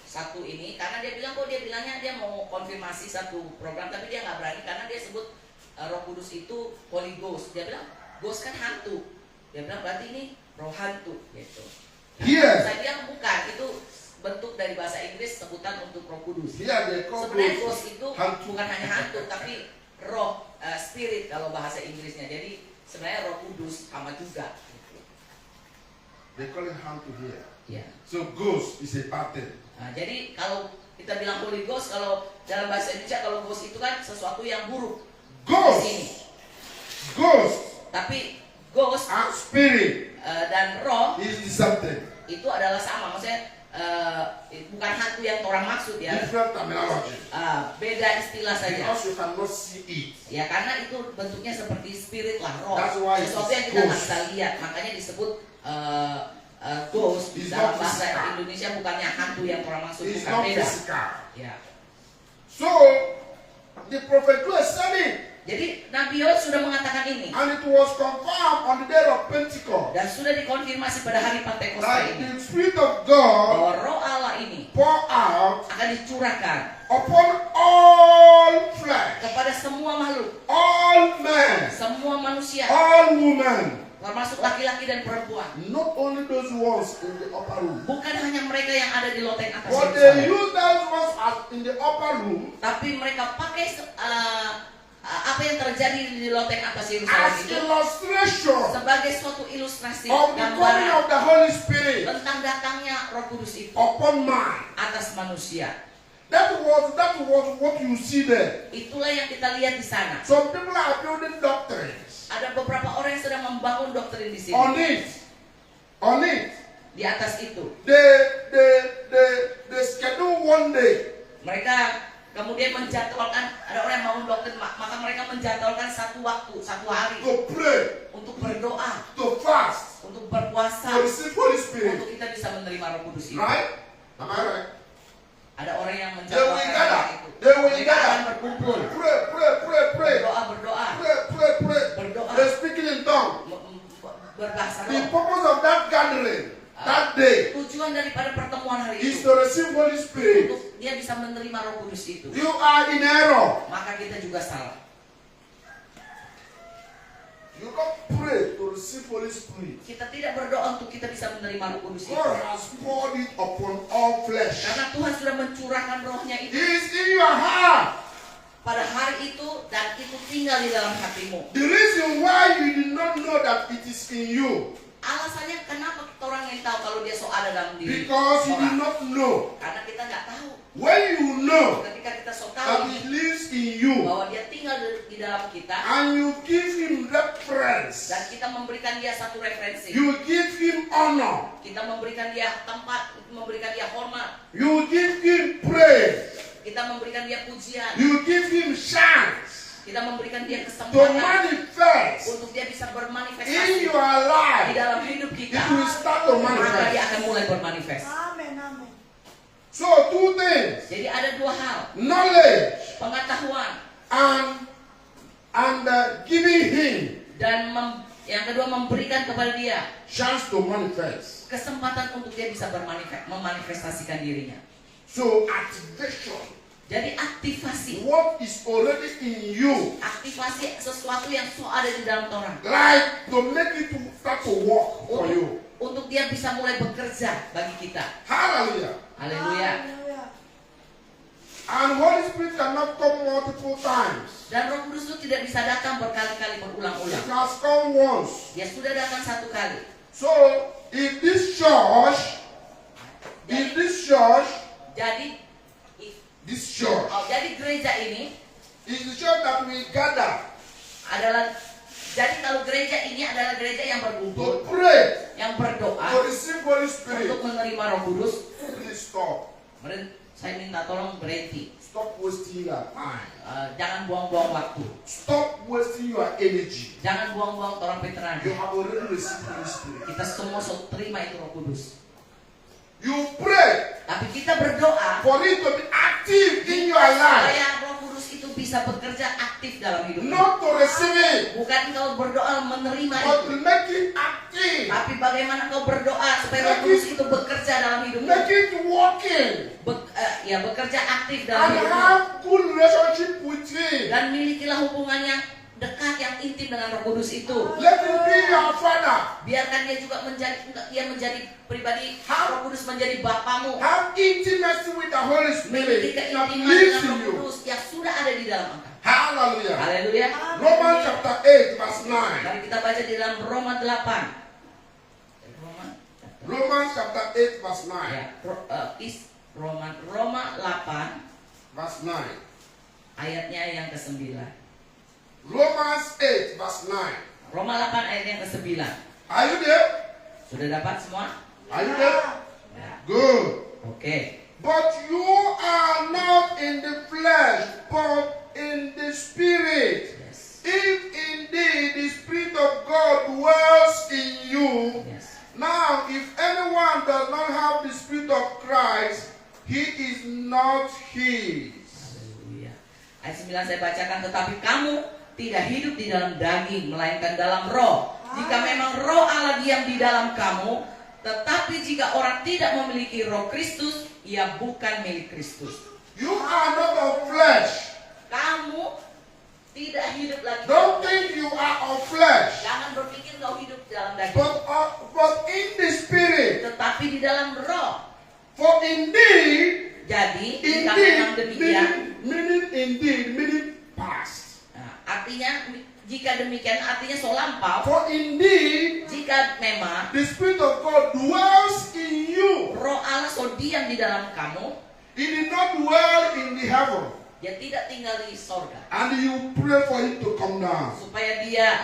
S2: satu ini, karena dia bilang dia bilangnya dia mau konfirmasi satu program, tapi dia nggak berani karena dia sebut Roh Kudus itu Holy Ghost. Dia bilang ghost kan hantu. Dia bilang berarti ini roh hantu gitu.
S1: Here,
S2: Saya bilang bukan, itu bentuk dari bahasa Inggris sebutan untuk Roh Kudus.
S1: here they call
S2: Sebenarnya
S1: ghost
S2: ghost itu
S1: hantu.
S2: bukan hanya hantu, tapi roh, spirit kalau bahasa Inggrisnya. Jadi sebenarnya Roh Kudus sama juga.
S1: They call it hantu here.
S2: Ya.
S1: So ghost is a pattern.
S2: Nah, jadi kalau kita bilang Holy Ghost, kalau dalam bahasa Indonesia kalau ghost itu kan sesuatu yang buruk. Di sini.
S1: Ghost Ghost
S2: Tapi ghost
S1: and spirit
S2: dan roh
S1: is the same thing.
S2: itu adalah sama, maksudnya bukan hantu yang orang maksud ya.
S1: Different terminology.
S2: Beda istilah saja.
S1: Because you cannot see it.
S2: Ya karena itu bentuknya seperti spirit lah, roh.
S1: That's why it's
S2: Sesuatu yang kita nggak
S1: ghost.
S2: bisa lihat, makanya disebut ghost
S1: It's
S2: dalam
S1: not
S2: bahasa
S1: physical.
S2: Indonesia, bukannya hantu yang orang maksud,
S1: It's
S2: bukan
S1: not
S2: beda.
S1: physical.
S2: Ya.
S1: So the prophet Joel said it,
S2: Jadi Nabi Yoel sudah mengatakan ini
S1: and it was confirmed on the day of Pentecost.
S2: dan sudah dikonfirmasi pada hari Pentekoste
S1: That
S2: ini
S1: the Spirit of God
S2: bahwa roh Allah ini
S1: pour out
S2: akan dicurahkan
S1: upon all flesh,
S2: kepada semua makhluk,
S1: all men,
S2: semua manusia,
S1: all women,
S2: termasuk laki-laki dan perempuan.
S1: not only those ones in the upper room,
S2: Bukan hanya mereka yang ada di loteng atas
S1: but
S2: Yerusalem,
S1: they use those ones as in the upper room
S2: tapi mereka pakai apa yang terjadi di loteng atas Yerusalem
S1: as
S2: itu
S1: illustration
S2: sebagai suatu ilustrasi
S1: of the coming
S2: gambaran
S1: of the Holy Spirit
S2: tentang datangnya Roh Kudus itu
S1: upon man.
S2: atas manusia.
S1: That was what you see there.
S2: Itulah yang kita lihat di sana.
S1: Some people are building doctrines
S2: Ada beberapa orang yang sedang membangun doktrin di sini.
S1: on it.
S2: Di atas itu,
S1: They schedule one day.
S2: mereka kemudian menjadwalkan, ada orang yang bangun doktrin, maka mereka menjadwalkan satu waktu, satu hari
S1: To pray,
S2: untuk berdoa,
S1: to fast,
S2: untuk
S1: to
S2: berpuasa,
S1: receive Holy Spirit.
S2: untuk kita bisa menerima Roh Kudus itu.
S1: Right? Am I right?
S2: Ada orang yang
S1: They will
S2: menjadwalkan
S1: gather.
S2: hal itu.
S1: They will
S2: Mereka akan
S1: gather.
S2: berkumpul,
S1: Pray.
S2: berdoa,
S1: Berdoa. They're speaking in tongues.
S2: berbahasa
S1: The
S2: roh.
S1: purpose of that gathering, that day,
S2: Tujuan daripada pertemuan hari
S1: is
S2: itu
S1: to receive Holy Spirit.
S2: untuk dia bisa menerima Roh Kudus itu.
S1: You are in error.
S2: Maka kita juga salah.
S1: You don't pray to receive Holy Spirit.
S2: Kita tidak berdoa untuk kita bisa menerima Roh Kudus itu.
S1: God has poured it upon all flesh.
S2: Karena Tuhan sudah mencurahkan rohnya
S1: It
S2: itu
S1: is in your heart.
S2: pada hari itu dan itu tinggal di dalam hatimu.
S1: The reason why you did not know that it is in you,
S2: Alasannya kenapa kita orang yang tahu kalau dia so ada dalam diri
S1: because you did
S2: orang?
S1: not know.
S2: Karena kita nggak tahu.
S1: When you know
S2: Ketika kita so
S1: that
S2: tahu
S1: it lives in you,
S2: bahwa dia tinggal di dalam kita
S1: and you give him reference,
S2: dan kita memberikan dia satu referensi,
S1: you give him honor,
S2: kita memberikan dia tempat, memberikan dia hormat,
S1: you give him praise,
S2: kita memberikan dia pujian,
S1: you give him chance
S2: kita memberikan dia
S1: to
S2: kesempatan
S1: manifest
S2: untuk dia bisa
S1: in
S2: bermanifestasi
S1: your
S2: di
S1: life.
S2: dalam hidup kita.
S1: It will start to
S2: Maka dia
S1: manifest.
S2: akan mulai bermanifest.
S3: Amin, amin.
S1: So two things:
S2: Jadi ada dua hal,
S1: knowledge
S2: pengetahuan
S1: and giving him
S2: dan yang kedua memberikan kepada dia
S1: chance to manifest.
S2: kesempatan untuk dia bisa memanifestasikan dirinya.
S1: So activation,
S2: Jadi aktivasi,
S1: what is already in you,
S2: aktivasi sesuatu yang so ada di dalam orang
S1: like to make it to start to work for you.
S2: untuk dia bisa mulai bekerja bagi kita.
S1: Hallelujah.
S2: Haleluya.
S3: Haleluya.
S1: And Holy Spirit cannot come multiple times.
S2: Dan Roh Kudus itu tidak bisa datang berkali-kali
S1: It
S2: berulang-ulang.
S1: has come once.
S2: Dia sudah datang satu kali.
S1: So if this church,
S2: Jadi gereja ini
S1: is the church that we gather
S2: adalah, jadi kalau gereja ini adalah gereja yang
S1: to
S2: berkumpul,
S1: pray,
S2: yang berdoa
S1: to receive Holy Spirit,
S2: untuk menerima Roh Kudus.
S1: please stop.
S2: Saya minta tolong berhenti.
S1: Stop wasting your time.
S2: Jangan buang-buang waktu.
S1: Stop wasting your energy.
S2: Jangan buang-buang orang
S1: You
S2: veteran.
S1: have already received Holy Spirit.
S2: Kita semua terima itu Roh Kudus.
S1: You pray
S2: Tapi kita berdoa
S1: for it to be active in your life,
S2: supaya Roh Kudus itu bisa bekerja aktif dalam hidup kita.
S1: not to receive it,
S2: Bukan kau berdoa menerima
S1: but
S2: itu,
S1: to make it active,
S2: tapi bagaimana kau berdoa supaya Roh Kudus itu bekerja dalam hidupmu.
S1: make it working,
S2: Bekerja aktif dalam
S1: and
S2: hidupmu.
S1: have good relationship with Him.
S2: Dan milikilah hubungan yang dekat, yang intim dengan Roh Kudus itu.
S1: Let Him be your Father.
S2: Biarkan dia juga menjadi pribadi, Roh Kudus menjadi bapamu.
S1: Have intimacy with the Holy
S2: Memiliki
S1: Spirit that
S2: keintiman
S1: lives
S2: dengan
S1: in
S2: Roh
S1: you.
S2: Kudus yang sudah ada di dalam engkau.
S1: Hallelujah.
S2: Haleluya.
S1: Romans chapter 8 verse 9.
S2: Mari kita baca di dalam Roma 8.
S1: Romans chapter 8 verse 9.
S2: Ya, Roma 8
S1: Verse 9.
S2: ayatnya yang ke-9.
S1: Romans 8 verse 9.
S2: Roma 8 ayat yang ke-9.
S1: Are you there?
S2: Sudah dapat semua?
S1: Are you there?
S2: Ya.
S1: Good.
S2: Oke.
S1: But you are not in the flesh, but in the spirit.
S2: Yes.
S1: If indeed the Spirit of God dwells in you,
S2: Yes.
S1: now if anyone does not have the Spirit of Christ, he is not his.
S2: Haleluya. Ayat 9 saya bacakan, tetapi kamu tidak hidup di dalam daging, melainkan dalam roh. Jika memang roh Allah diam di dalam kamu, tetapi jika orang tidak memiliki roh Kristus, ia bukan milik Kristus.
S1: You are not of flesh.
S2: Kamu tidak hidup lagi.
S1: Don't think you are of flesh,
S2: Jangan berpikir kau hidup di dalam daging,
S1: but in the Spirit.
S2: tetapi di dalam roh.
S1: For indeed,
S2: Jadi jika memang demikian,
S1: meaning past.
S2: nah, artinya jika demikian artinya so lampau.
S1: For indeed,
S2: Jika memang
S1: the Spirit of God dwells in you.
S2: roh Allah so diam di dalam kamu,
S1: He did not dwell in the heaven.
S2: dia tidak tinggal di sorga.
S1: And you pray for him to come down.
S2: Supaya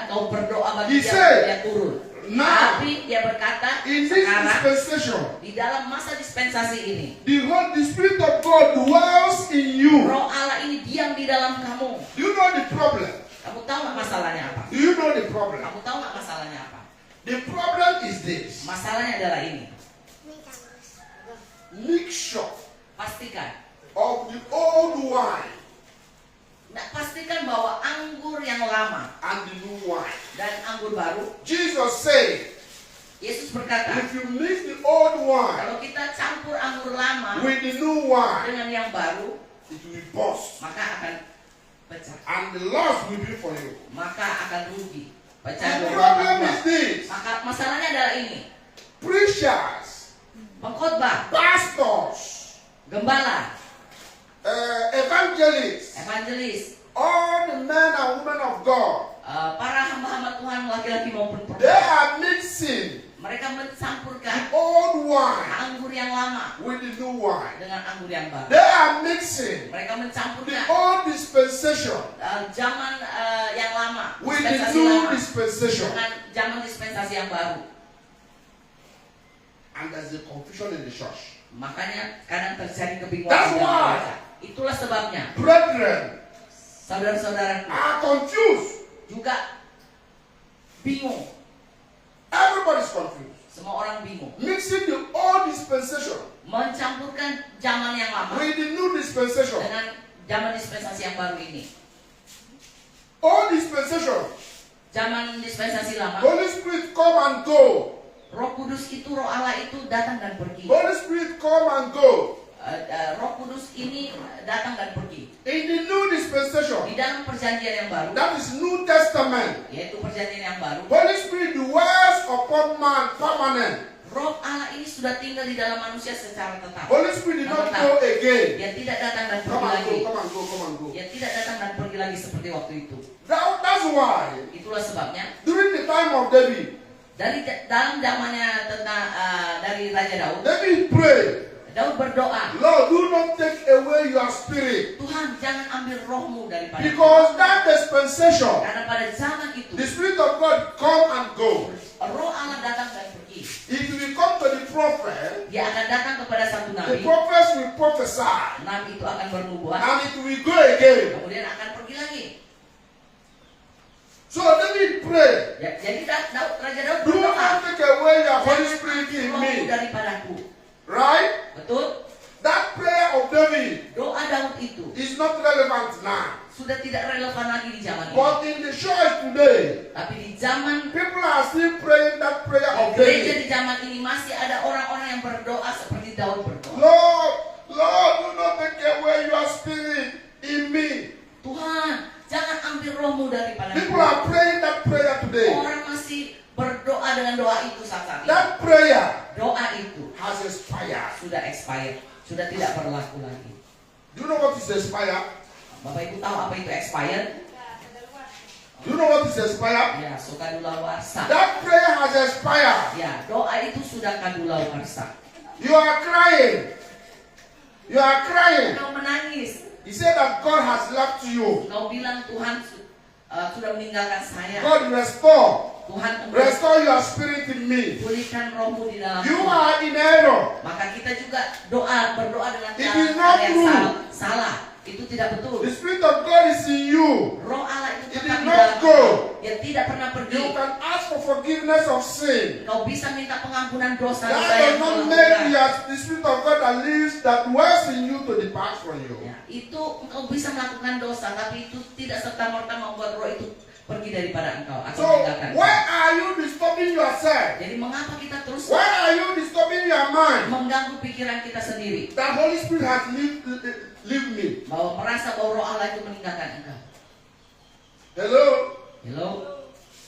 S2: kau berdoa
S1: He
S2: bagi dia,
S1: said,
S2: dia turun.
S1: now,
S2: Tapi dia berkata,
S1: in this
S2: sekarang
S1: dispensation,
S2: di dalam masa dispensasi ini,
S1: the Spirit of God dwells in you.
S2: roh Allah ini diam di dalam kamu.
S1: Do you know the problem?
S2: Kamu tahu nggak masalahnya apa?
S1: Do you know the problem?
S2: Kamu tahu nggak masalahnya apa?
S1: The problem is this.
S2: Masalahnya adalah ini.
S1: Mixture
S2: Pastikan.
S1: of the old wine
S2: Nah, pastikan bahwa anggur yang lama
S1: and the new wine.
S2: dan anggur baru.
S1: Jesus said,
S2: Yesus berkata,
S1: if you mix the old wine
S2: kalau kita campur anggur lama
S1: with the new wine,
S2: dengan yang baru,
S1: it will burst.
S2: maka akan pecah.
S1: And the loss will be for you.
S2: Maka akan rugi. Pecah
S1: And the
S2: dua
S1: problem
S2: dua.
S1: is this.
S2: Maka masalahnya adalah ini.
S1: Preachers,
S2: Pengkhotbah,
S1: pastors,
S2: gembala,
S1: evangelists,
S2: evangelis,
S1: all the men and women of God,
S2: para hamba-hamba Tuhan laki-laki maupun
S1: they
S2: perempuan,
S1: are mixing
S2: mereka
S1: the
S2: mencampurkan
S1: old wine
S2: anggur yang lama
S1: with the new wine.
S2: dengan anggur yang baru.
S1: They are mixing
S2: Mereka
S1: the
S2: mencampurkan
S1: old dispensation
S2: zaman yang lama,
S1: with the
S2: dispensasi
S1: new
S2: lama
S1: dispensation.
S2: dengan zaman dispensasi yang baru.
S1: And there's a confusion in the church.
S2: Makanya kadang terjadi kebingungan
S1: That's
S2: di dalam
S1: why.
S2: gereja. Itulah sebabnya
S1: Brethren
S2: saudara-saudaraku
S1: are confused.
S2: juga bingung.
S1: Everybody's confused.
S2: Semua orang bingung.
S1: Mixing the old dispensation
S2: Mencampurkan zaman yang lama
S1: with the new dispensation.
S2: dengan zaman dispensasi yang baru ini.
S1: Old dispensation,
S2: Zaman dispensasi lama,
S1: Holy Spirit come and go.
S2: Roh Kudus itu, Roh Allah itu datang dan pergi.
S1: Holy Spirit come and go.
S2: Roh Kudus ini datang dan pergi.
S1: In the new dispensation,
S2: Di dalam perjanjian yang baru,
S1: that is New Testament,
S2: yaitu perjanjian yang baru,
S1: Holy Spirit dwells upon man permanent.
S2: Roh Allah ini sudah tinggal di dalam manusia secara tetap.
S1: Holy Spirit did not go again.
S2: Dia tidak datang dan
S1: Come
S2: pergi
S1: and
S2: lagi.
S1: go, come and go, come and go.
S2: Dia tidak datang dan pergi lagi seperti waktu itu.
S1: That's why
S2: Itulah sebabnya
S1: during the time of David,
S2: dalam zamannya dari Raja Daud,
S1: David prayed,
S2: Daud berdoa,
S1: Lord, do not take away your spirit.
S2: Tuhan jangan ambil rohmu daripada
S1: Because that dispensation,
S2: karena pada zaman itu
S1: the Spirit of God come and go.
S2: roh Allah datang dan pergi.
S1: If we come to the prophet,
S2: Dia akan datang kepada satu
S1: the
S2: nabi,
S1: prophets will prophesy,
S2: nabi itu akan bernubuat,
S1: and it will go again.
S2: kemudian akan pergi lagi.
S1: So David prayed,
S2: Jadi Raja Daud
S1: do
S2: berdoa,
S1: not take away your Holy
S2: jangan
S1: Spirit
S2: ambil
S1: in
S2: rohmu
S1: me.
S2: daripadaku.
S1: Right?
S2: Betul?
S1: That prayer of David
S2: Doa Daud itu
S1: is not relevant now.
S2: sudah tidak relevan lagi di zaman ini.
S1: But in the church today,
S2: Tapi di zaman
S1: people are still praying that prayer of
S2: gereja
S1: David.
S2: di zaman ini masih ada orang-orang yang berdoa seperti Daud berdoa.
S1: Lord, Lord, do not take away your spirit in me.
S2: Tuhan, jangan ambil rohmu daripada
S1: People are praying that prayer today.
S2: Orang masih berdoa dengan doa itu saat ini.
S1: That prayer
S2: Doa itu
S1: has expired.
S2: sudah expired, sudah tidak berlaku lagi.
S1: Do you know what is expired?
S2: Bapak Ibu tahu apa itu expired?
S1: Do you know what is expired?
S2: Ya, so kadaluarsa.
S1: That prayer has expired.
S2: Ya, doa itu sudah kadaluarsa.
S1: You are crying. You are crying.
S2: Kau menangis.
S1: He said that God has left you.
S2: Kau bilang Tuhan sudah meninggalkan saya.
S1: God restore.
S2: Tuhan
S1: Restore your spirit in me.
S2: pulihkan rohmu di dalam
S1: You
S2: aku.
S1: are in error.
S2: Maka kita juga berdoa dengan
S1: It is not
S2: cara yang
S1: true.
S2: salah. Itu tidak betul.
S1: The Spirit of God is in you.
S2: Roh Allah itu
S1: It
S2: tetap
S1: did
S2: di
S1: not
S2: dalam
S1: go.
S2: engkau. Dia tidak pernah pergi.
S1: You can ask for forgiveness of sin.
S2: Kau bisa minta pengampunan dosa
S1: That
S2: yang
S1: does
S2: kau
S1: not make
S2: lakukan.
S1: the Spirit of God that lives, that dwells in you to depart from you.
S2: Ya, itu engkau bisa melakukan dosa, tapi itu tidak serta-merta membuat roh itu pergi daripada engkau atau
S1: So,
S2: meninggalkan.
S1: why are you disturbing yourself?
S2: Jadi mengapa kita terus
S1: Why are you disturbing your mind?
S2: mengganggu pikiran kita sendiri?
S1: The Holy Spirit has leave me.
S2: Bahwa merasa bahwa roh Allah itu meninggalkan engkau.
S1: Hello?
S2: Hello?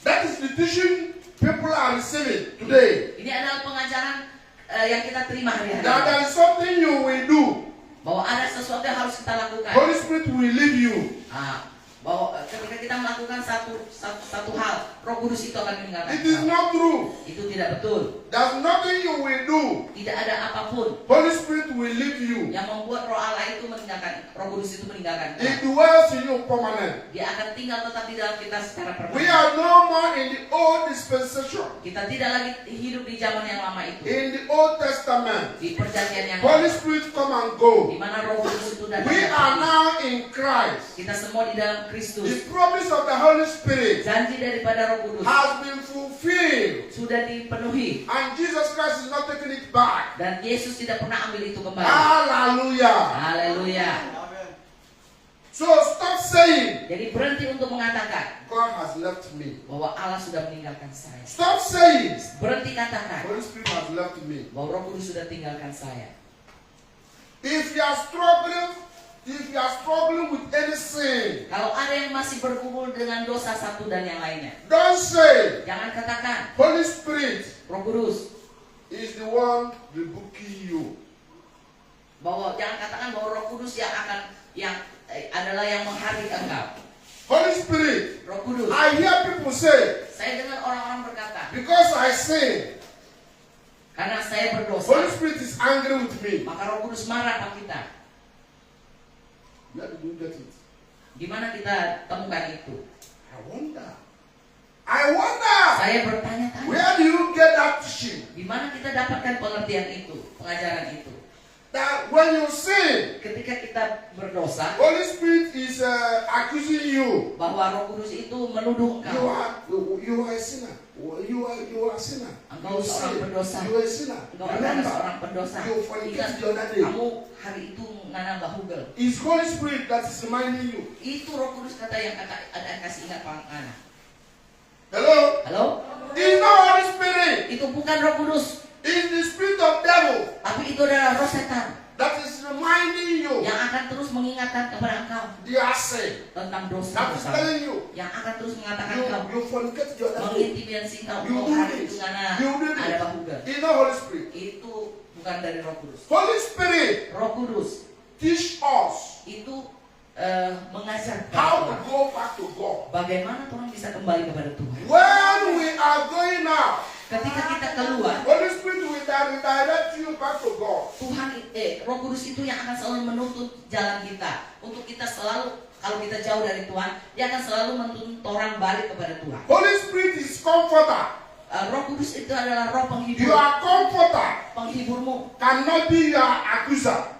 S1: That is the teaching people are receiving today.
S2: Ini adalah pengajaran yang kita terima hari-hari.
S1: That there is something you will do.
S2: Bahwa ada sesuatu yang harus kita lakukan.
S1: Holy Spirit will leave you.
S2: Bahwa ketika kita melakukan satu hal, Roh Kudus itu akan meninggalkan
S1: It is
S2: engkau.
S1: not true.
S2: Itu tidak betul.
S1: There's nothing you will do.
S2: Tidak ada apapun
S1: Holy Spirit will leave you.
S2: yang membuat Roh Allah itu meninggalkan, Roh Kudus itu meninggalkan
S1: It
S2: engkau.
S1: dwells in you permanent.
S2: Dia akan tinggal tetap di dalam kita secara
S1: We
S2: permanen.
S1: are no more in the old dispensation.
S2: Kita tidak lagi hidup di zaman yang lama itu.
S1: In the Old Testament,
S2: Di perjanjian yang
S1: Holy
S2: lama,
S1: Spirit come and go.
S2: di mana Roh Kudus itu datang.
S1: We
S2: dan
S1: are
S2: pergi.
S1: now in Christ.
S2: Kita semua di dalam Kristus.
S1: The promise of the Holy Spirit
S2: Janji daripada Roh Kudus
S1: has been fulfilled.
S2: sudah dipenuhi
S1: And Jesus Christ is not taking it back.
S2: dan Yesus tidak pernah ambil itu kembali.
S1: Hallelujah.
S2: Haleluya.
S1: So stop saying,
S2: Jadi berhenti untuk mengatakan
S1: God has left me.
S2: bahwa Allah sudah meninggalkan saya.
S1: Stop saying,
S2: Berhenti katakan
S1: Holy Spirit has left me.
S2: bahwa Roh Kudus sudah tinggalkan saya.
S1: If you are struggling with any sin,
S2: Kalau ada yang masih bergumul dengan dosa satu dan yang lainnya,
S1: don't say,
S2: jangan katakan
S1: Holy Spirit
S2: Roh Kudus,
S1: is the one rebuking you.
S2: bahwa jangan katakan bahwa Roh Kudus adalah yang menghardik engkau.
S1: Holy Spirit,
S2: Roh Kudus,
S1: I hear people say,
S2: saya dengar orang-orang berkata,
S1: because I sin,
S2: karena saya
S1: Holy
S2: berdosa,
S1: Spirit is angry with me.
S2: maka Roh Kudus marah sama kita.
S1: Where did you get it?
S2: Di mana kita temukan itu?
S1: I wonder.
S2: Saya bertanya-tanya,
S1: Where do you get that teaching?
S2: di mana kita dapatkan pengertian itu, pengajaran itu?
S1: That when you sin,
S2: Ketika kita berdosa,
S1: Holy Spirit is accusing you.
S2: bahwa Roh Kudus itu menuduh
S1: You
S2: engkau.
S1: are a sinner. You are a sinner.
S2: Engkau seorang pendosa.
S1: You are a sinner.
S2: Engkau adalah
S1: Remember,
S2: seorang pendosa.
S1: you fornicated
S2: Ingat,
S1: the other day.
S2: kamu hari itu menanam hugel.
S1: It's Holy Spirit that is reminding you.
S2: Itu Roh Kudus ada kasih ingat Ana.
S1: Hello?
S2: Halo?
S1: It's not Holy Spirit.
S2: Itu bukan Roh Kudus,
S1: It's the spirit of devil
S2: tapi itu adalah roh setan
S1: that is reminding you
S2: yang akan terus mengingatkan kepada engkau
S1: your sin.
S2: tentang dosa
S1: That is
S2: dosa,
S1: telling you
S2: yang akan terus mengatakan engkau
S1: you fornicated the other day.
S2: mengintimidasi engkau
S1: You
S2: engkau
S1: do
S2: hari
S1: this.
S2: itu karena
S1: You do
S2: ada
S1: this.
S2: bahugel.
S1: It's not Holy Spirit.
S2: Itu bukan dari Roh Kudus.
S1: Holy Spirit
S2: Roh Kudus
S1: teach us
S2: itu mengajar
S1: how to
S2: Tuhan
S1: go back to God.
S2: bagaimana Tuhan bisa kembali kepada Tuhan.
S1: When we are going out,
S2: Ketika kita keluar,
S1: Holy Spirit will direct you back to God.
S2: Tuhan Roh Kudus itu yang akan selalu menuntut jalan kita untuk kita selalu, kalau kita jauh dari Tuhan, dia akan selalu menuntut orang balik kepada Tuhan.
S1: Holy Spirit is comforter.
S2: Roh Kudus itu adalah roh penghibur.
S1: Your comforter
S2: Penghiburmu,
S1: cannot be your accuser.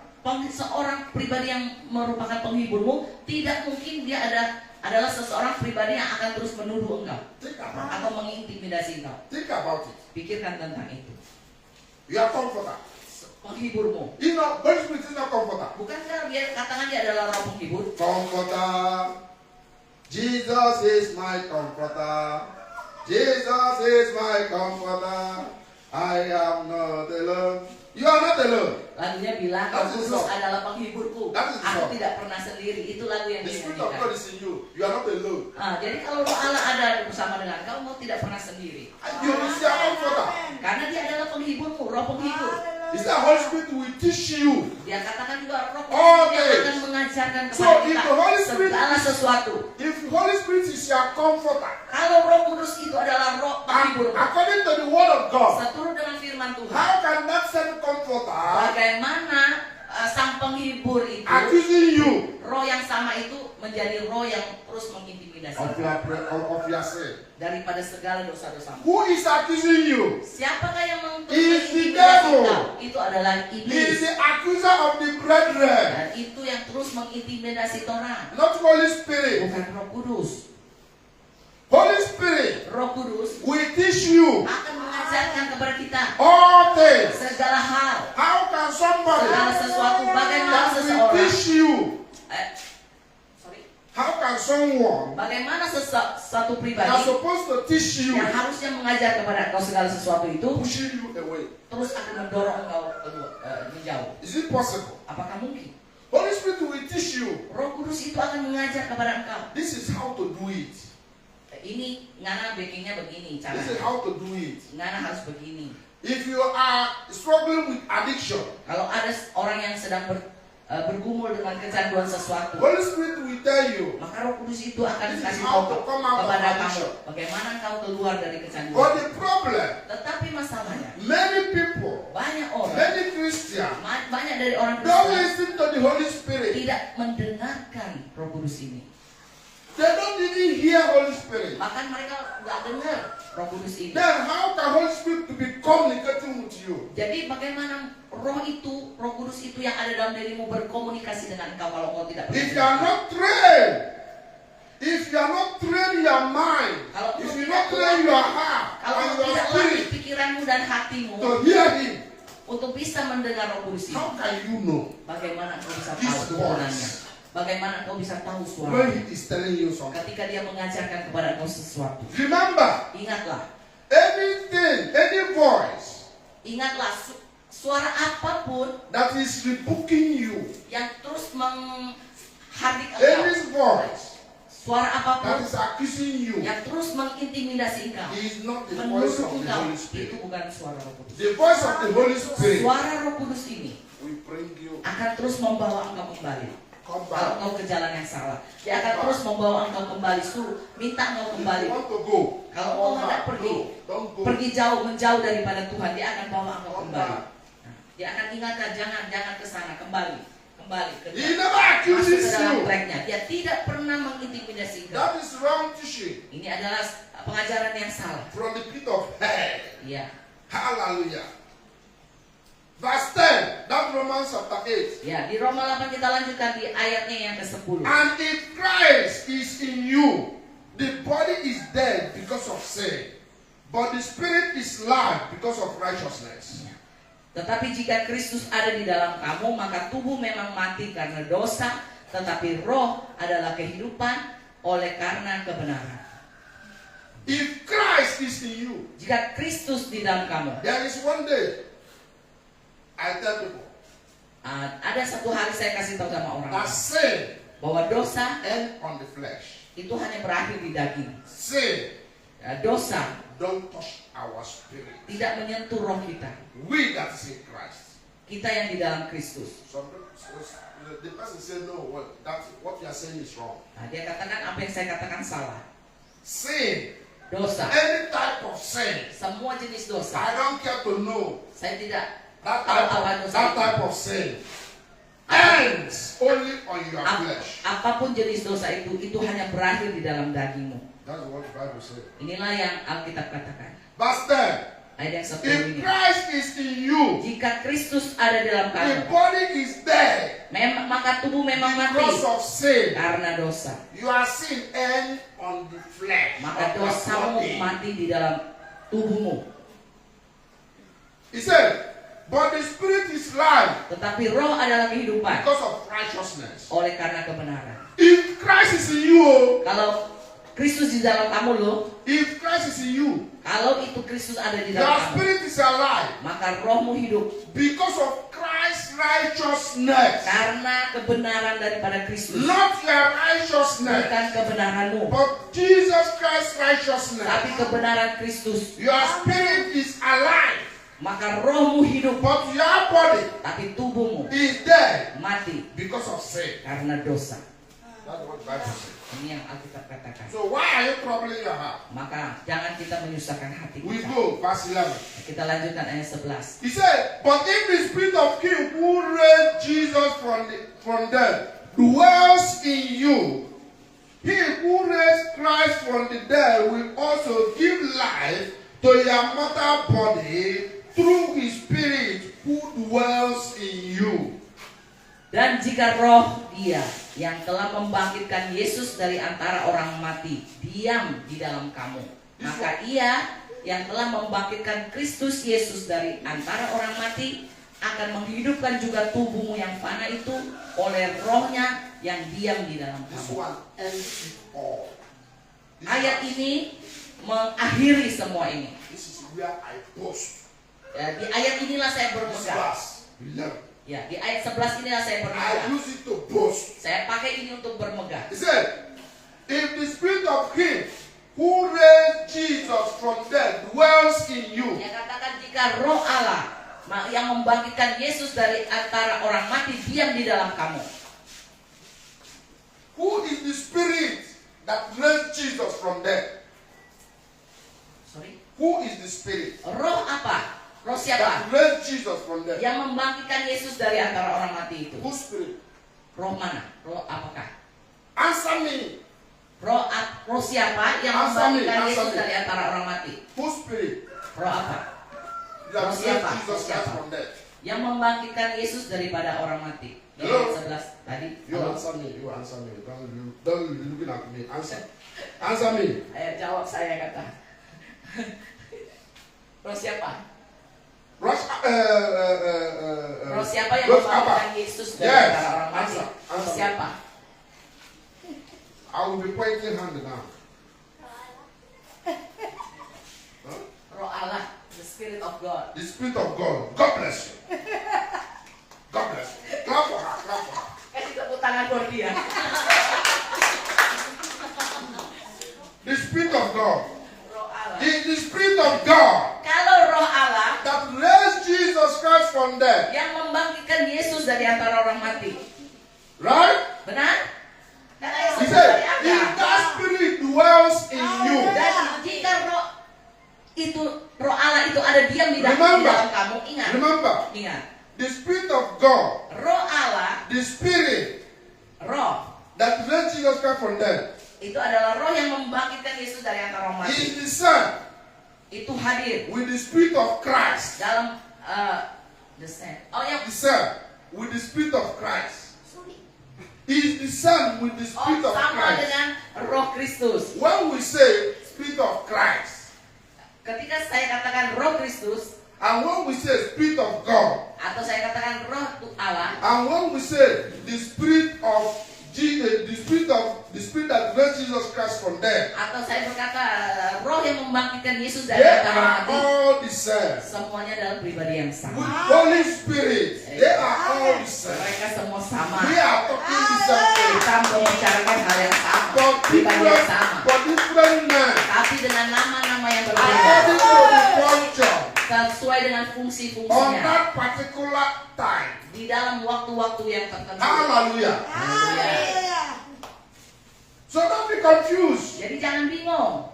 S2: seorang pribadi yang merupakan penghiburmu tidak mungkin dia adalah seseorang pribadi yang akan terus menuduh engkau
S1: Think about it.
S2: atau mengintimidasi engkau.
S1: Think about it.
S2: Pikirkan tentang itu.
S1: Your comforter.
S2: Penghiburmu,
S1: You know, Holy Spirit is not comforter.
S2: bukankah dia katakan dia adalah roh penghibur?
S1: Comforter. Jesus is my comforter. Jesus is my comforter. I am not alone. You are not alone.
S2: Lagunya bilang,
S1: That
S2: Roh
S1: is the
S2: Kudus
S1: song.
S2: adalah penghiburku.
S1: That is the
S2: Aku
S1: song.
S2: tidak pernah sendiri. Itu lagu yang
S1: The Spirit of God
S2: dinyanyikan.
S1: is in you. You are not alone.
S2: Jadi kalau Roh Allah ada bersama dengan kamu tidak pernah sendiri.
S1: And you is your comforter.
S2: Karena dia adalah penghiburmu, roh penghibur.
S1: Is that Holy Spirit will teach you.
S2: Dia katakan juga Roh
S1: All
S2: Kudus yang
S1: things.
S2: akan mengajarkan
S1: So,
S2: kepada
S1: if
S2: kita
S1: the Holy Spirit
S2: segala
S1: is-
S2: sesuatu.
S1: If Holy Spirit is your comforter,
S2: Kalau Roh Kudus itu adalah roh
S1: and
S2: penghibur,
S1: according to the word of God,
S2: seturut dengan firman Tuhan,
S1: how can that same comforter
S2: bagaimana sang penghibur itu,
S1: accusing you?
S2: roh yang sama itu menjadi roh yang terus mengintimidasi mengintimidasi
S1: of your sin.
S2: daripada segala dosa-dosamu.
S1: Who is accusing you?
S2: Siapakah yang
S1: Is the
S2: mengintimidasi
S1: devil.
S2: engkau? Itu adalah
S1: He is
S2: iblis.
S1: the accuser of the brethren,
S2: Dan itu yang terus mengintimidasi orang.
S1: not Holy Spirit.
S2: Bukan Roh Kudus.
S1: Holy Spirit
S2: Roh Kudus
S1: will teach you
S2: akan mengajarkan kepada kita
S1: all things.
S2: segala hal,
S1: How can somebody
S2: segala sesuatu. Bagaimana
S1: that will
S2: seseorang?
S1: teach you?
S2: Sorry.
S1: How can someone
S2: Bagaimana satu
S1: that's
S2: pribadi
S1: supposed to teach you
S2: yang harusnya mengajar kepada engkau segala sesuatu itu
S1: pushing you away?
S2: terus akan mendorong engkau menjauh?
S1: Is it possible?
S2: Apakah mungkin?
S1: Holy Spirit will teach you.
S2: Roh Kudus itu akan mengajar kepada engkau.
S1: This is how to do it.
S2: Ini ngana backingnya begini
S1: This is
S2: caranya.
S1: how to do it.
S2: Ngana harus begini.
S1: If you are struggling with addiction,
S2: Kalau ada orang yang sedang bergumul dengan kecanduan sesuatu,
S1: Holy Spirit will tell you.
S2: maka Roh Kudus itu akan
S1: This is
S2: kasih
S1: how
S2: tahu
S1: to come out of
S2: kepada kamu
S1: addiction.
S2: bagaimana engkau keluar dari
S1: But
S2: kecanduan.
S1: the problem,
S2: Tetapi masalahnya
S1: many people,
S2: banyak orang,
S1: many Christians,
S2: banyak dari orang
S1: don't
S2: Kristen
S1: listen to the Holy Spirit.
S2: tidak mendengarkan Roh Kudus ini.
S1: They don't even hear Holy Spirit.
S2: Bahkan mereka nggak dengar Roh Kudus ini.
S1: Then how can Holy Spirit to be communicating with you?
S2: Jadi bagaimana Roh Kudus itu yang ada dalam dirimu berkomunikasi dengan engkau kalau engkau tidak
S1: If you are not trained, if you are not trained your mind,
S2: Kalau
S1: if
S2: engkau
S1: you
S2: tidak
S1: not train your heart
S2: Kalau
S1: and
S2: engkau
S1: your
S2: tidak latih
S1: spirit
S2: pikiranmu dan hatimu
S1: to hear Him,
S2: untuk bisa mendengar Roh Kudus ini,
S1: how can you know
S2: bagaimana engkau bisa
S1: His
S2: tahu turunannya?
S1: voice
S2: Bagaimana engkau bisa tahu
S1: when
S2: suara
S1: He is telling you something?
S2: ketika dia mengajarkan kepada engkau sesuatu?
S1: Remember,
S2: Ingatlah,
S1: any voice
S2: suara apapun
S1: that is rebuking you,
S2: yang terus menghardik
S1: any
S2: engkau,
S1: voice
S2: suara
S1: that
S2: apapun
S1: is accusing you,
S2: yang terus mengintimidasi engkau,
S1: is not the voice
S2: menuduh
S1: of the
S2: engkau,
S1: Holy
S2: itu
S1: Spirit.
S2: bukan suara Roh Kudus.
S1: The voice of the Holy Spirit
S2: Suara Roh Kudus ini
S1: will bring you
S2: akan terus membawa engkau kembali.
S1: come
S2: Kalau
S1: back.
S2: engkau ke jalan yang salah, dia akan terus membawa engkau kembali, suruh minta engkau
S1: If
S2: kembali.
S1: you want to go,
S2: Kalau engkau
S1: come
S2: hendak
S1: back.
S2: pergi,
S1: No, don't go.
S2: pergi jauh, menjauh daripada Tuhan, dia akan bawa engkau
S1: Come
S2: kembali.
S1: back.
S2: Nah, dia akan ingatkan, jangan ke sana, kembali ke
S1: He never
S2: masuk ke
S1: accuses
S2: dalam
S1: you.
S2: tracknya. Dia tidak pernah mengintimidasi engkau.
S1: That is wrong teaching
S2: Ini adalah pengajaran yang salah.
S1: from the pit of hell.
S2: Iya,
S1: Hallelujah. Verse 10, that Romans chapter 8.
S2: ya. Di Roma 8 kita lanjutkan di ayatnya yang ke-10.
S1: And if Christ is in you, the body is dead because of sin, but the spirit is life because of righteousness.
S2: Tetapi jika Kristus ada di dalam kamu, maka tubuh memang mati karena dosa, tetapi roh adalah kehidupan oleh karena kebenaran.
S1: If Christ is in you,
S2: Jika Kristus di dalam kamu,
S1: there is one day, I tell people,
S2: ada satu hari saya kasih tahu sama orang
S1: that sin
S2: bahwa dosa
S1: ends on the flesh.
S2: itu hanya berakhir di daging.
S1: Sin
S2: Dosa
S1: don't touch our spirit.
S2: tidak menyentuh roh kita.
S1: We that is in Christ.
S2: Kita yang di dalam Kristus.
S1: The person said, no, what you are saying is wrong.
S2: Nah, dia katakan apa yang saya katakan salah.
S1: Sin,
S2: Dosa,
S1: any type of sin,
S2: semua jenis dosa.
S1: I don't care to know
S2: Saya tidak
S1: that
S2: tahu
S1: type of sin ends only on your flesh.
S2: apapun jenis dosa itu hanya berakhir di dalam dagingmu.
S1: That's what the Bible says.
S2: Inilah yang Alkitab katakan.
S1: Verse 10.
S2: Ayat yang 10
S1: If
S2: ini.
S1: Christ is in you,
S2: Jika Kristus ada di dalam
S1: the
S2: kamu,
S1: body is dead
S2: maka tubuh memang mati
S1: because of sin.
S2: karena dosa.
S1: Your sin ends on the flesh.
S2: Maka
S1: of your
S2: dosamu
S1: body.
S2: mati di dalam tubuhmu.
S1: He said, but the spirit is life
S2: Tetapi roh adalah kehidupan
S1: because of righteousness.
S2: oleh karena kebenaran.
S1: If Christ is in you,
S2: Kalau Kristus di dalam kamu loh,
S1: if Christ is in you,
S2: kalau itu Kristus ada di
S1: your
S2: dalam kamu,
S1: spirit is alive
S2: maka rohmu hidup
S1: because of Christ's righteousness.
S2: karena kebenaran daripada Kristus.
S1: Not your righteousness,
S2: Bukan kebenaranmu,
S1: but Jesus Christ's righteousness.
S2: tapi kebenaran Kristus.
S1: Your spirit is alive,
S2: Maka rohmu hidup,
S1: but your body
S2: tapi tubuhmu
S1: is dead
S2: mati
S1: because of sin.
S2: karena dosa.
S1: That's what the Bible says.
S2: Ini yang Alkitab katakan.
S1: So why are you troubling your heart?
S2: Maka jangan kita menyusahkan hati
S1: We
S2: kita.
S1: go, verse 11.
S2: Kita lanjutkan ayat 11.
S1: He said, but if the spirit of him who raised Jesus from them dwells in you, He who raised Christ from the dead will also give life to your mortal body through his Spirit who dwells in you.
S2: Dan jika roh Dia yang telah membangkitkan Yesus dari antara orang mati diam di dalam kamu, maka Ia yang telah membangkitkan Kristus Yesus dari antara orang mati akan menghidupkan juga tubuhmu yang fana itu oleh rohnya yang diam di dalam
S1: This
S2: kamu.
S1: one ends it all.
S2: Ayat ini mengakhiri semua ini.
S1: This is where I boast.
S2: Ya, di ayat inilah saya
S1: This
S2: bermegah.
S1: verse 11.
S2: Ya, di ayat 11 inilah saya
S1: I
S2: bermegah.
S1: use it to boast.
S2: Saya pakai ini untuk bermegah.
S1: He said, if the spirit of him who raised Jesus from dead dwells in you,
S2: Dia katakan jika roh Allah yang membangkitkan Yesus dari antara orang mati diam di dalam kamu.
S1: who is the spirit that raised Jesus from dead?
S2: Sorry.
S1: Who is the spirit
S2: Roh apa? Roh
S1: that
S2: siapa?
S1: raised Jesus from dead?
S2: Yang membangkitkan Yesus dari antara orang mati itu.
S1: Whose spirit?
S2: Roh mana? Roh apakah?
S1: Answer me.
S2: Roh siapa yang
S1: Answer me,
S2: membangkitkan
S1: answer
S2: Yesus
S1: me.
S2: dari antara orang mati?
S1: Whose spirit
S2: Roh apa?
S1: that
S2: Oh,
S1: raised
S2: siapa?
S1: Jesus
S2: Oh,
S1: Christ
S2: siapa?
S1: from dead?
S2: Yang membangkitkan Yesus daripada orang mati. Di
S1: Hello?
S2: ayat 11 tadi.
S1: You
S2: Halo?
S1: answer me. You answer me. Don't be looking at me. Answer. Answer me.
S2: Jawab saya kata. Roh siapa?
S1: Rush.
S2: Roh siapa yang
S1: Rush
S2: membangkitkan
S1: apa?
S2: Yesus dari
S1: Yes.
S2: antara orang mati?
S1: Answer.
S2: Roh
S1: Answer.
S2: siapa?
S1: I will be pointing hand now. Huh?
S2: Roh Allah, the Spirit of God.
S1: The Spirit of God. God bless you. God bless you. Clap for her. Clap for her.
S2: Kasih tepuk tangan buat dia.
S1: The Spirit of God.
S2: Roh Allah.
S1: The Spirit of God
S2: Kalau roh Allah
S1: that raised Jesus Christ from dead.
S2: yang membangkitkan Yesus dari antara orang mati.
S1: Right?
S2: Benar? Dan ayat
S1: He
S2: 11
S1: said,
S2: dari
S1: if
S2: Anda.
S1: that Spirit dwells in you.
S2: Dan jika roh Allah itu ada diam di dalam
S1: Remember.
S2: kamu, ingat.
S1: Remember,
S2: Ingat.
S1: the Spirit of God,
S2: Roh Allah,
S1: the Spirit
S2: roh
S1: that raised Jesus Christ from dead,
S2: itu adalah roh yang membangkitkan Yesus dari antara orang mati.
S1: is the Son
S2: Itu hadir
S1: with the Spirit of Christ.
S2: dalam the same. Oh yang
S1: The Son with the Spirit of Christ. He is the Son with the Spirit of
S2: sama
S1: Christ.
S2: dengan roh Kristus.
S1: When we say Spirit of Christ,
S2: Ketika saya katakan roh Kristus
S1: and when we say Spirit of God,
S2: atau saya katakan roh Allah,
S1: and when we say the Spirit of Jesus, the Spirit that raised Jesus Christ from dead,
S2: atau saya berkata roh yang membangkitkan Yesus dari
S1: they
S2: antara
S1: are
S2: mati,
S1: all the same.
S2: semuanya adalah pribadi yang
S1: With
S2: sama.
S1: Holy Spirit, they are all the same.
S2: Mereka semua sama.
S1: We are talking the same thing.
S2: Kita membicarakan hal yang sama,
S1: But
S2: pribadi yang sama,
S1: different men,
S2: tapi dengan nama-nama yang berbeda,
S1: according to the function,
S2: sesuai dengan
S1: on
S2: fungsi-fungsinya
S1: that particular time.
S2: di dalam waktu-waktu yang tertentu.
S1: Hallelujah.
S2: Haleluya.
S1: So don't be confused.
S2: Jadi jangan bingung.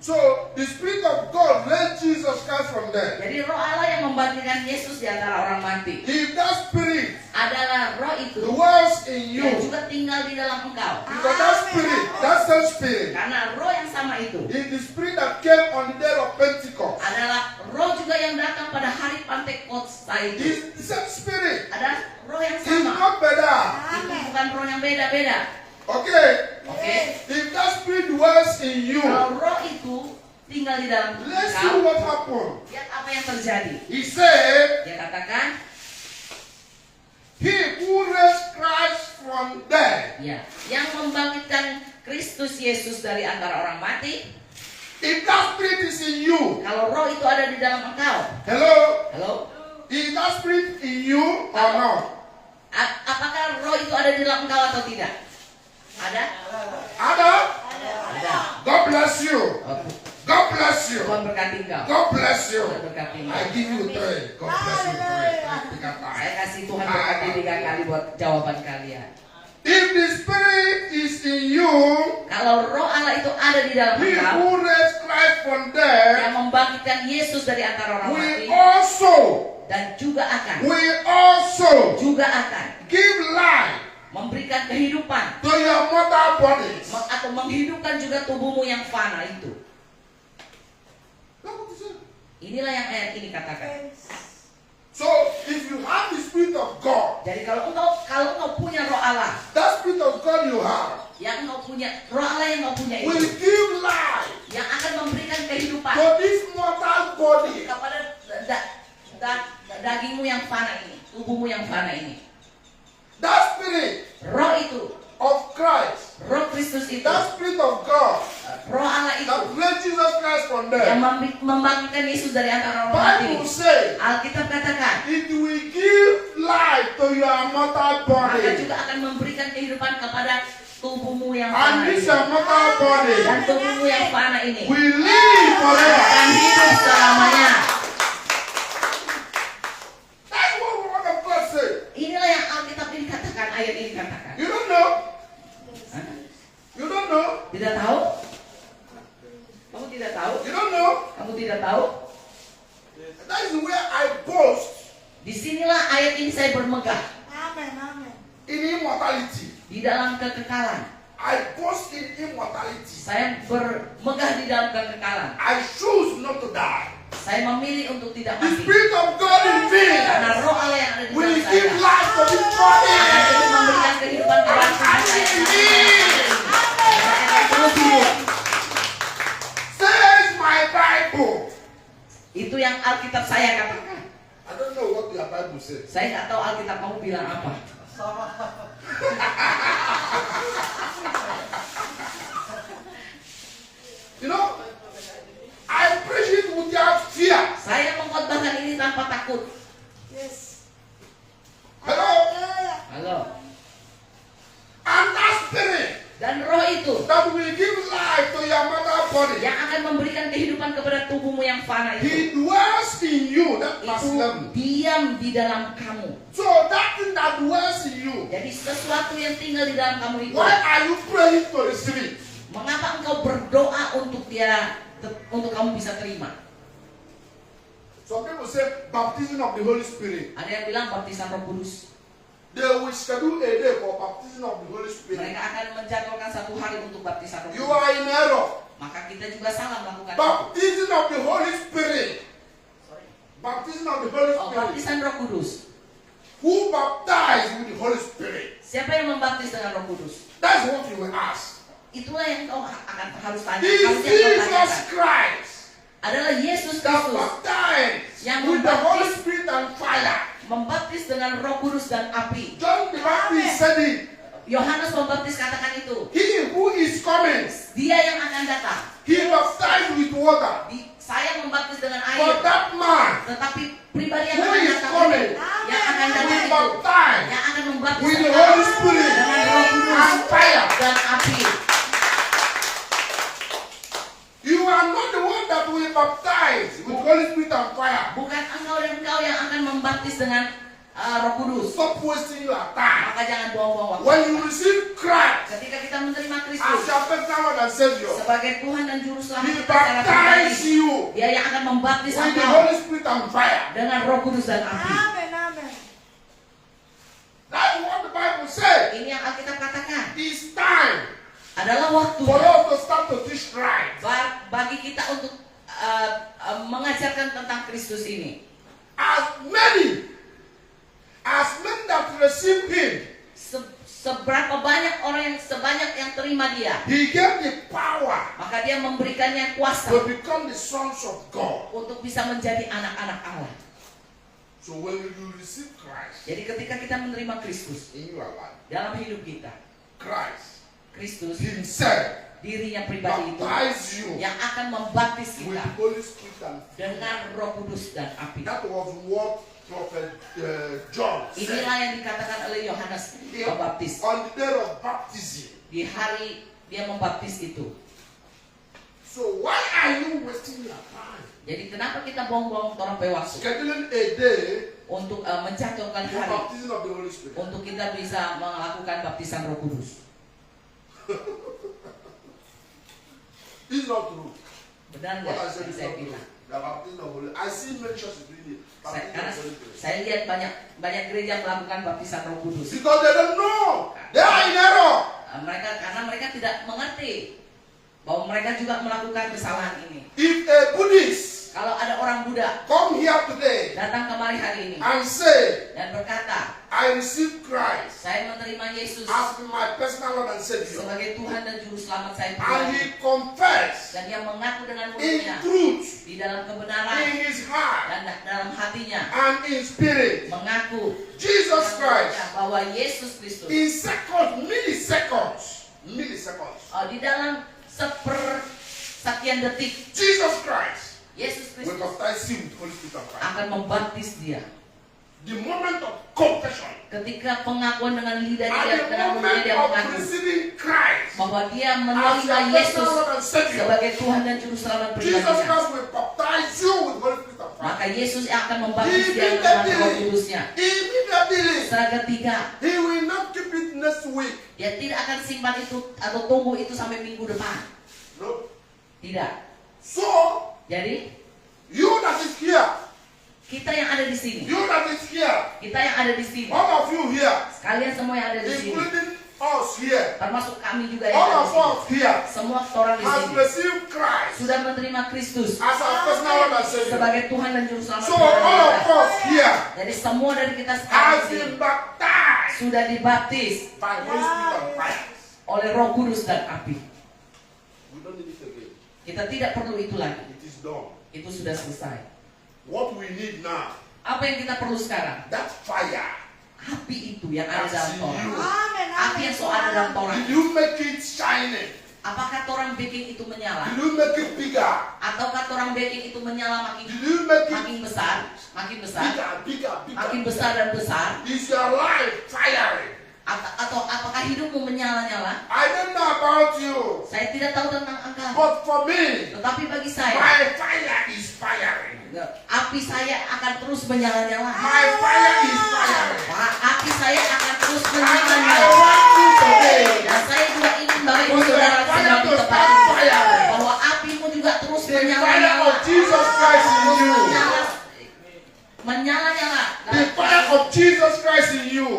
S1: So the Spirit of God raised Jesus Christ from dead.
S2: Jadi roh Allah yang membangkitkan Yesus di antara orang mati
S1: If that Spirit
S2: adalah roh itu
S1: dwells in
S2: yang
S1: you,
S2: juga tinggal di dalam engkau.
S1: because that Spirit, that same Spirit,
S2: Karena roh yang sama itu
S1: is the Spirit that came on the day of Pentecost.
S2: adalah roh juga yang datang pada hari Pentekosta itu.
S1: It's the same Spirit.
S2: Adalah roh yang
S1: It's
S2: sama.
S1: not better.
S2: Itu bukan roh yang beda-beda.
S1: Okay?
S2: Oke?
S1: If that Spirit dwells in you,
S2: Kalau roh itu tinggal di dalam
S1: let's see
S2: engkau,
S1: what happened.
S2: lihat apa yang terjadi.
S1: He said,
S2: Dia katakan,
S1: He who raised Christ from dead.
S2: ya, yang membangkitkan Kristus Yesus dari antara orang mati.
S1: If that Spirit is in you,
S2: Kalau roh itu ada di dalam engkau,
S1: hello?
S2: halo?
S1: Is that Spirit in you or not?
S2: Apakah roh itu ada di dalam engkau atau tidak? Ada?
S1: Ada?
S2: Ada.
S1: God bless you.
S2: Oh,
S1: God bless you.
S2: Tuhan berkati engkau.
S1: God bless you.
S2: Tuhan berkati engkau.
S1: I give you three. God bless you three. Tiga
S2: Saya
S1: kali.
S2: kasih Tuhan berkati 3 kali buat jawaban kalian.
S1: If the Spirit is in you,
S2: Kalau roh Allah itu ada di dalam
S1: He
S2: engkau,
S1: who raised Christ from dead
S2: yang membangkitkan Yesus dari antara orang
S1: will
S2: mati,
S1: also
S2: dan juga akan
S1: give life
S2: memberikan kehidupan
S1: to your mortal bodies.
S2: atau menghidupkan juga tubuhmu yang fana itu.
S1: That's what he said.
S2: Inilah yang ayat ini katakan.
S1: So if you have the Spirit of God,
S2: Jadi kalau engkau punya Roh Allah,
S1: that Spirit of God you have
S2: yang engkau punya, Roh Allah yang engkau punya
S1: will
S2: itu,
S1: give life
S2: yang akan memberikan kehidupan
S1: to this mortal body.
S2: kepada dagingmu yang fana ini, tubuhmu yang fana ini.
S1: That Spirit
S2: Roh itu,
S1: of Christ,
S2: Roh Kristus itu,
S1: that Spirit of God
S2: Roh Allah itu
S1: that raised Jesus Christ from
S2: yang
S1: death.
S2: membangkitkan Yesus dari antara orang mati.
S1: Bible says
S2: Alkitab katakan,
S1: it will give life to your mortal
S2: maka
S1: body.
S2: juga akan memberikan kehidupan kepada tubuhmu yang
S1: And
S2: fana
S1: this
S2: ini.
S1: your mortal body
S2: Dan tubuhmu yang fana ini
S1: will live forever.
S2: akan hidup selamanya.
S1: That's what the word of God says.
S2: Inilah yang Alkitab ini katakan, ayat ini katakan.
S1: You don't know?
S2: Hah?
S1: You don't know?
S2: Tidak tahu? Kamu tidak tahu?
S1: You don't know?
S2: Kamu tidak tahu?
S1: That is where I boast
S2: Disinilah ayat ini saya bermegah
S1: in immortality.
S2: di dalam kekekalan.
S1: I boast in immortality.
S2: Saya bermegah di dalam kekekalan.
S1: I choose not to die.
S2: Saya memilih untuk tidak
S1: The
S2: mati.
S1: Spirit of God in me
S2: Karena Roh Allah yang ada di
S1: will
S2: dalam
S1: give
S2: saya
S1: life to this body.
S2: akan terus memberikan kehidupan kepada tubuh saya yang akan terus hidup.
S1: Says my Bible.
S2: Itu yang Alkitab saya katakan.
S1: I don't know what your Bible says.
S2: Saya nggak tahu Alkitab kamu bilang apa.
S1: You know, I preach it without fear.
S2: Saya mengkhotbahkan ini tanpa takut.
S1: Hello?
S2: Halo.
S1: And that Spirit
S2: Dan Roh itu
S1: that will give life to your mortal body.
S2: yang akan memberikan kehidupan kepada tubuhmu yang fana itu.
S1: He dwells in you. That verse
S2: Itu
S1: 11.
S2: diam di dalam kamu.
S1: So that thing that dwells in you,
S2: Jadi sesuatu yang tinggal di dalam kamu itu.
S1: why are you praying to receive it?
S2: Mengapa engkau berdoa untuk untuk kamu bisa terima?
S1: Some people say baptism of the Holy Spirit.
S2: Ada yang bilang baptisan Roh Kudus.
S1: They will schedule a day for baptism of the Holy Spirit.
S2: Mereka akan menjadwalkan satu hari untuk baptisan Roh
S1: You
S2: Kudus.
S1: are in error.
S2: Maka kita juga salah melakukan itu.
S1: Baptism of the Holy Spirit. Baptism of the Holy
S2: Oh,
S1: Spirit.
S2: baptisan Roh Kudus.
S1: Who baptized with the Holy Spirit?
S2: Siapa yang membaptis dengan Roh Kudus?
S1: That's what you will ask.
S2: Itulah yang kau akan harus tanya.
S1: Is
S2: Harusnya kau
S1: Jesus
S2: tanyakan.
S1: Christ
S2: Adalah Yesus
S1: that
S2: Kristus
S1: baptized
S2: yang
S1: with the Holy
S2: membaptis.
S1: Spirit and fire.
S2: Membaptis dengan Roh Kudus dan api.
S1: John the Baptist said it.
S2: Yohanes Pembaptis katakan itu.
S1: He who is coming,
S2: Dia yang akan datang.
S1: he baptized with water.
S2: Saya membaptis dengan
S1: But
S2: air.
S1: that man
S2: Tetapi pribadi yang
S1: who
S2: akan
S1: is
S2: datang
S1: coming,
S2: itu, yang akan datang
S1: will
S2: itu,
S1: baptize
S2: yang akan membaptis
S1: with the
S2: dengan
S1: Holy Spirit
S2: Roh Kudus
S1: and fire.
S2: dan api.
S1: You are not the one that will baptize with Holy Spirit and fire.
S2: Bukan engkau dan engkau yang akan membaptis dengan Roh Kudus.
S1: Stop wasting your time.
S2: Maka jangan buang-buang waktu.
S1: When you receive Christ
S2: Ketika kita menerima
S1: as
S2: Kristus
S1: your personal Lord and Savior,
S2: sebagai Tuhan dan Juru Selamat
S1: He
S2: kita secara pribadi,
S1: baptizes you
S2: Dia yang akan membaptis
S1: with the
S2: engkau
S1: Holy Spirit and fire.
S2: dengan Roh Kudus dan api.
S1: That's what the Bible says.
S2: Ini yang Alkitab katakan.
S1: It's time
S2: Adalah
S1: for
S2: waktunya
S1: us to start to teach right.
S2: bagi kita untuk mengajarkan tentang Kristus ini.
S1: As many that receive Him,
S2: Seberapa banyak orang sebanyak yang terima Dia,
S1: He gave the power
S2: maka Dia memberikannya kuasa
S1: to become the sons of God.
S2: untuk bisa menjadi anak-anak Allah.
S1: So when you receive Christ
S2: Jadi ketika kita menerima Kristus
S1: in your life,
S2: dalam hidup kita,
S1: Kristus
S2: Kristus
S1: Himself
S2: dirinya pribadi itu
S1: baptize you
S2: yang akan membaptis
S1: with
S2: kita
S1: the Holy Spirit and fire.
S2: dengan Roh Kudus dan api.
S1: That was what Prophet John said.
S2: Inilah yang dikatakan oleh Yohanes Pembaptis.
S1: On the day of baptism.
S2: Di hari dia membaptis itu.
S1: So why are you wasting your time?
S2: Jadi kenapa kita buang-buang waktu
S1: Scheduling a day
S2: untuk menjatuhkan
S1: for
S2: hari
S1: baptism of the Holy Spirit.
S2: untuk kita bisa melakukan baptisan Roh Kudus?
S1: It's not true.
S2: Benar nggak yang saya bilang?
S1: The baptism of Holy. I see many churches doing it. Baptism
S2: Karena
S1: of Holy Spirit.
S2: saya lihat banyak gereja melakukan baptisan Roh Kudus.
S1: Because they don't know. They are in error.
S2: Karena mereka tidak mengerti bahwa mereka juga melakukan kesalahan ini.
S1: If a Buddhist
S2: Kalau ada orang Buddha
S1: come here today
S2: datang kemari hari ini
S1: and say,
S2: dan berkata,
S1: I receive Christ
S2: saya menerima Yesus
S1: as my personal Lord and Savior,
S2: sebagai Tuhan dan Juru Selamat saya
S1: and
S2: pribadi,
S1: he confess
S2: dan dia mengaku dengan
S1: in
S2: mulutnya
S1: truth,
S2: di dalam kebenaran
S1: in his heart,
S2: dan dalam hatinya
S1: and in spirit,
S2: mengaku
S1: Jesus Christ,
S2: bahwa Yesus Kristus
S1: in seconds, milliseconds,
S2: di dalam sepersekian detik
S1: Jesus Christ
S2: Yesus
S1: will
S2: Kristus
S1: baptize you with Holy Spirit of Christ.
S2: akan membaptis dia.
S1: The moment of confession,
S2: Ketika pengakuan dengan lidah dia,
S1: at the
S2: dengan mulutnya
S1: moment
S2: dia
S1: of
S2: mengaku
S1: receiving Christ
S2: bahwa dia
S1: as
S2: menerima
S1: your
S2: Yesus
S1: personal Lord and Savior,
S2: sebagai Tuhan dan Juru Selamat
S1: Jesus
S2: pribadinya,
S1: Christ will baptize you with Holy Spirit of Christ.
S2: maka Yesus akan membaptis dia dengan Roh Kudusnya.
S1: Immediately,
S2: Seketika
S1: he will not keep it next week.
S2: dia tidak akan simpan itu atau tunggu itu sampai minggu depan.
S1: No.
S2: Tidak.
S1: So,
S2: Jadi
S1: you that is here,
S2: kita yang ada di sini,
S1: you that is here,
S2: kita yang ada di sini,
S1: all of you here,
S2: kalian semua yang ada di sini,
S1: including us here,
S2: termasuk kami juga yang
S1: all
S2: ada
S1: of
S2: di sini,
S1: us here,
S2: semua orang di
S1: has
S2: sini
S1: received Christ
S2: sudah menerima Kristus
S1: as our personal Lord and Savior.
S2: sebagai Tuhan dan Juru Selamat
S1: So, all
S2: pribadi
S1: of
S2: kita.
S1: us here
S2: Jadi semua dari kita sekarang
S1: has
S2: di sini
S1: been baptized
S2: sudah dibaptis
S1: by Holy Spirit of fire.
S2: oleh Roh Kudus dan api.
S1: We don't need it again.
S2: Kita tidak perlu itu lagi.
S1: It is done.
S2: Itu sudah selesai.
S1: What we need now,
S2: Apa yang kita perlu sekarang?
S1: that fire.
S2: Api itu yang ada dalam Torah.
S3: Amin.
S2: Api yang so ada dalam Torah.
S1: Did you make it shining?
S2: Apakah orang baking itu menyala?
S1: Did you make it bigger?
S2: Ataukah orang baking itu menyala
S1: Did you make it
S2: makin besar,
S1: bigger?
S2: makin besar dan besar?
S1: Is your life fiery?
S2: Atau apakah hidupmu menyala-nyala?
S1: I don't know about you,
S2: Saya tidak tahu tentang engkau.
S1: but for me,
S2: Tetapi bagi saya,
S1: my fire is fiery.
S2: api saya akan terus menyala-nyala.
S1: My fire is fiery.
S2: Api saya akan terus
S1: And I
S2: menyala-nyala.
S1: want you today,
S2: Dan saya juga ingin Bapak Ibu
S1: with the
S2: Saudara
S1: fire
S2: sedang di
S1: to
S2: tempat
S1: start
S2: ini,
S1: fiery.
S2: bahwa apimu juga terus
S1: The fire
S2: menyala-nyala.
S1: of Jesus Christ in you.
S2: Menyala-nyala.
S1: The fire of Jesus Christ in you.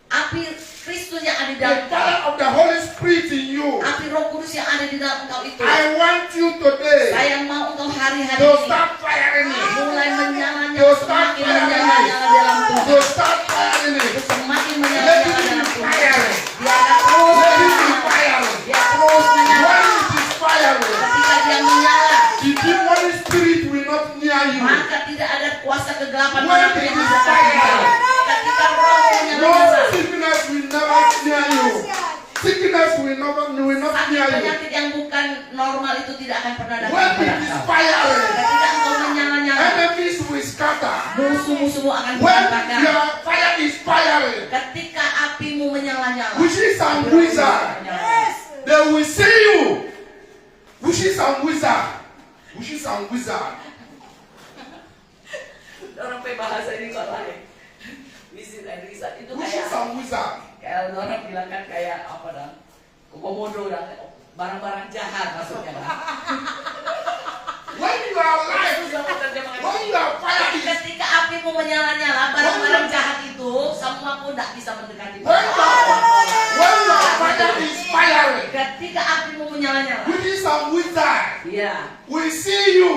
S2: Api Kristus yang ada di
S1: The
S2: dalam
S1: fire
S2: engkau.
S1: of the Holy Spirit in you.
S2: Api Roh Kudus yang ada di dalam engkau itu.
S1: I want you today
S2: Saya mau engkau hari-hari
S1: to
S2: ini
S1: start firing it.
S2: mulai menyala-nyala,
S1: To start
S2: semakin
S1: firing
S2: menyala-nyala
S1: it.
S2: dalam
S1: To
S2: Tuhan.
S1: start firing it.
S2: Semakin
S1: Let
S2: menyala-nyala
S1: it
S2: dalam
S1: be
S2: Tuhan.
S1: firing.
S2: Dia akan terus
S1: Let it be
S2: menyala.
S1: firing.
S2: Dia terus menyala.
S1: When it is firing,
S2: Ketika dia menyala,
S1: the demonic spirit will not near you.
S2: maka tidak ada kuasa kegelapan
S1: When
S2: manapun
S1: it
S2: yang
S1: is
S2: bisa tertinggal.
S1: firing,
S2: Ketika roh
S1: no
S2: menyala-nyala,
S1: sickness will never near you. Sickness will not
S2: sakit
S1: near you.
S2: penyakit yang bukan normal itu tidak akan pernah datang
S1: When
S2: kepada
S1: it is
S2: engkau.
S1: firing,
S2: Ketika engkau menyala-nyala,
S1: enemies will scatter.
S2: musuh-musuhmu akan
S1: When
S2: berantakan.
S1: your fire is firing,
S2: Ketika apimu menyala-nyala,
S1: witches and wizards,
S3: Yes.
S1: they will see you. Witches and wizards. Witches and wizards.
S2: orang pakai bahasa ini kok lain. Wizard and wizard itu
S1: Witches
S2: kayak
S1: and wizards.
S2: orang bilang kan kayak apa dah? Komodo dan barang-barang jahat maksudnya kan.
S1: When you are alive,
S2: Susah terjemahkan.
S1: when you are fire is,
S2: Ketika apimu menyala-nyala, barang-barang jahat itu semua pun tidak bisa mendekati.
S1: when your fire is firing,
S2: Ketika apimu menyala-nyala,
S1: witches and wizards
S2: iya,
S1: will see you.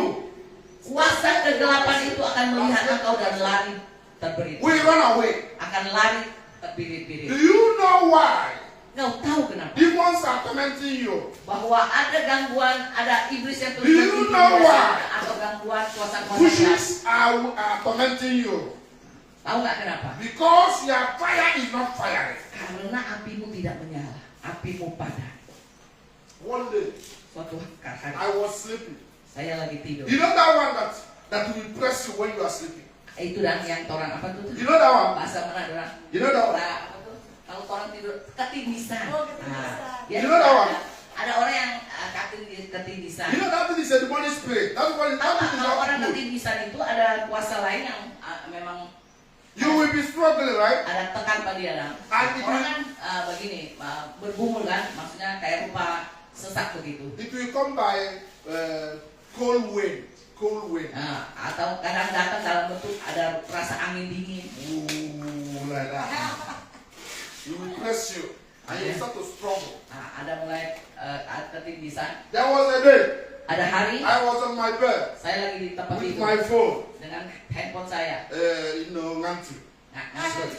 S2: kuasa kegelapan itu akan melihat engkau dan lari terberit.
S1: Will run away.
S2: Akan lari
S1: Do
S2: terbirit-birit.
S1: you know why?
S2: Kau tahu kenapa?
S1: Demons are tormenting you.
S2: Bahwa ada gangguan, ada iblis yang terus
S1: Do you know why?
S2: atau gangguan kuasa-kuasa jahat.
S1: Witches are tormenting you.
S2: Tahu nggak kenapa?
S1: Because your fire is not firing.
S2: Karena apimu tidak menyala, apimu padam.
S1: One day,
S2: Suatu hari
S1: I was sleeping.
S2: saya lagi tidur.
S1: You know that one that will press you when you are sleeping?
S2: Itu dan yang orang apa tuh?
S1: You know that one?
S2: Bahasa mana orang?
S1: You know that one?
S2: Nah, apa tuh? Kalau orang tidur ketindisan.
S3: Oh, ketindisan.
S2: Ya,
S1: You know that one?
S2: ada orang yang ketindisan.
S1: You know that thing is a demonic spirit. That's what
S2: Tahu nggak,
S1: that thing is
S2: kalau
S1: not
S2: orang
S1: good.
S2: ketindisan itu ada kuasa lain yang memang
S1: You will be struggling, right?
S2: ada tekan pada dia.
S1: And it
S2: Orang
S1: will,
S2: kan begini, bergumul kan, maksudnya kayak rupa sesak begitu.
S1: it will come by cold wind. cold wind.
S2: Atau kadang datang dalam bentuk ada rasa angin dingin.
S1: Ooh, like that. It will press you, and you start to struggle.
S2: Ada mulai ketindisan.
S1: There was a day
S2: Ada hari
S1: I was on my bed
S2: saya lagi di tempat
S1: with
S2: tidur
S1: my phone.
S2: dengan handphone saya.
S1: Ngantuk.
S2: Ngantuk.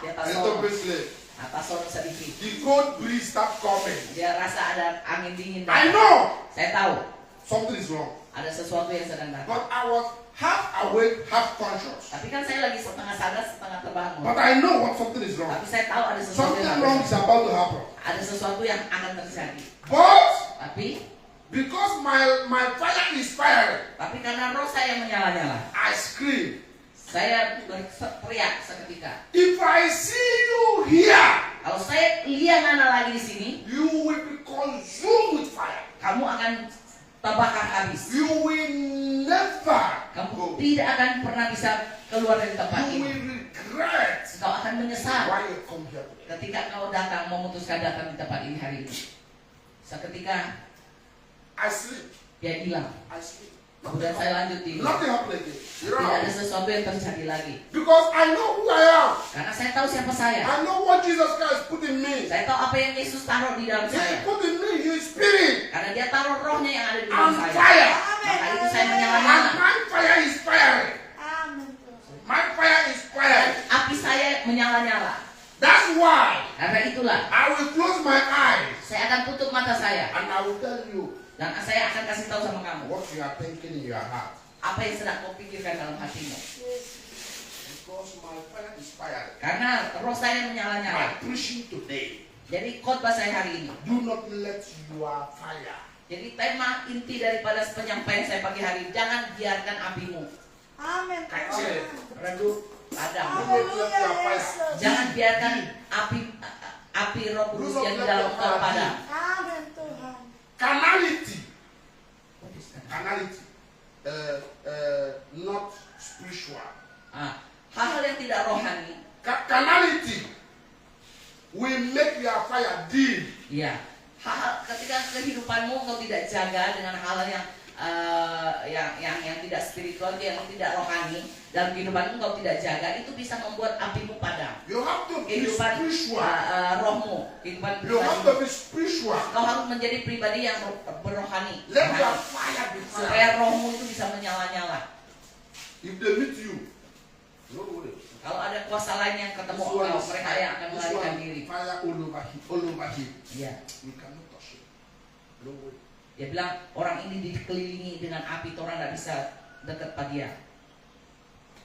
S2: Di atas
S1: Little
S2: sorong.
S1: bit late.
S2: Atas sorong sedikit.
S1: The cold breeze start coming.
S2: Dia rasa ada angin dingin.
S1: I know
S2: Saya tahu
S1: something is wrong,
S2: ada sesuatu yang sedang datang.
S1: but I was half awake, half conscious.
S2: Tapi kan saya lagi setengah sadar, setengah terbangun.
S1: But I know what something is wrong.
S2: Tapi saya tahu ada sesuatu
S1: Something
S2: yang
S1: wrong
S2: akan
S1: is about to happen.
S2: ada sesuatu yang akan terjadi.
S1: But
S2: Tapi
S1: because my fire is firing,
S2: karena roh saya menyala-nyala,
S1: I scream.
S2: saya berteriak seketika.
S1: If I see you here,
S2: Kalau saya lihat Nana lagi di sini,
S1: you will be consumed with fire.
S2: kamu akan terbakar habis.
S1: You will never
S2: Kamu
S1: go.
S2: tidak akan pernah bisa keluar dari tempat
S1: You
S2: ini.
S1: will regret
S2: Kau akan menyesal
S1: why you come here today.
S2: ketika kau datang memutuskan datang di tempat ini hari ini. Seketika
S1: I sleep.
S2: dia hilang.
S1: I sleep.
S2: Kemudian saya lanjut tidur.
S1: Nothing happened again. You
S2: Tidak ada
S1: know,
S2: sesuatu yang terjadi lagi.
S1: because I know who I am.
S2: Karena saya tahu siapa saya.
S1: I know what Jesus Christ put in me.
S2: Saya tahu apa yang Yesus taruh di dalam
S1: He
S2: saya.
S1: put in me His Spirit.
S2: Karena dia taruh rohnya yang ada di dalam
S1: I'm
S2: saya.
S1: fire.
S2: Maka itu saya
S1: And
S2: menyala-nyala.
S1: my fire is firing. My fire is
S2: Dan
S1: firing.
S2: api saya menyala-nyala.
S1: That's why
S2: Karena itulah
S1: I will close my eyes
S2: saya akan tutup mata saya.
S1: and I will tell you
S2: Dan saya akan kasih tahu sama kamu
S1: what you are thinking in your heart.
S2: apa yang sedang kau pikirkan dalam hatimu.
S1: Because my fire is firing.
S2: Karena roh saya menyala-nyala.
S1: My preaching today,
S2: Jadi khotbah saya hari ini.
S1: do not let your fire.
S2: Jadi tema inti daripada penyampaian saya pagi hari, jangan biarkan apimu
S1: Kecil.
S2: redup padam.
S1: Do not let your fire.
S2: Jangan biarkan api Roh Kudus yang di dalam engkau padam.
S1: Carnality. Carnality. Not spiritual.
S2: Hal-hal yang tidak rohani,
S1: Carnality will make your fire dim.
S2: ya. Hal ketika kehidupanmu engkau tidak jaga dengan hal-hal yang tidak spiritual, yang tidak rohani, dalam kehidupanmu engkau tidak jaga, itu bisa membuat apimu padam.
S1: You have to be
S2: Kehidupan
S1: spiritual.
S2: rohmu, kehidupan
S1: You have
S2: pribadimu.
S1: to be spiritual.
S2: Kau harus menjadi pribadi yang berrohani.
S1: Let your fire be fire.
S2: Supaya rohmu itu bisa menyala-nyala.
S1: If they meet you, no worry.
S2: Kalau ada kuasa lain yang ketemu
S1: This one
S2: engkau,
S1: is
S2: mereka yang akan
S1: this
S2: melarikan
S1: one,
S2: diri.
S1: fire all over him.
S2: Iya.
S1: You cannot touch him. No way.
S2: Dia bilang orang ini dikelilingi dengan api, orang tidak bisa dekat pada dia.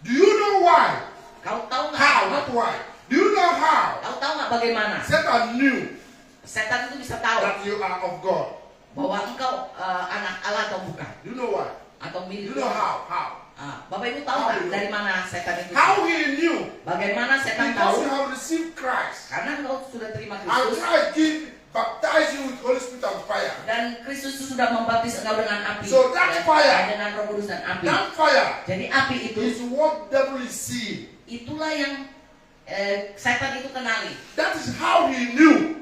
S1: Do you know why?
S2: Kau tahu nggak?
S1: How? Not why. Do you know how?
S2: Kau tahu nggak bagaimana?
S1: Satan knew
S2: Setan itu bisa tahu
S1: that you are of God.
S2: bahwa engkau anak Allah atau bukan,
S1: Do you know why?
S2: atau
S1: Do
S2: milik
S1: you know
S2: Tuhan.
S1: how?
S2: Bapak Ibu tahu nggak dari mana setan itu?
S1: How he knew?
S2: Bagaimana setan
S1: Because
S2: tahu?
S1: you have received Christ.
S2: Karena engkau sudah terima
S1: And
S2: Kristus.
S1: Christ baptize you with Holy Spirit and fire.
S2: Dan Kristus itu sudah membaptis engkau dengan api,
S1: So that
S2: dan
S1: fire,
S2: dengan Roh Kudus dan api.
S1: that fire
S2: Jadi api itu,
S1: is what devil is seeing.
S2: itulah yang setan itu kenali.
S1: That is how he knew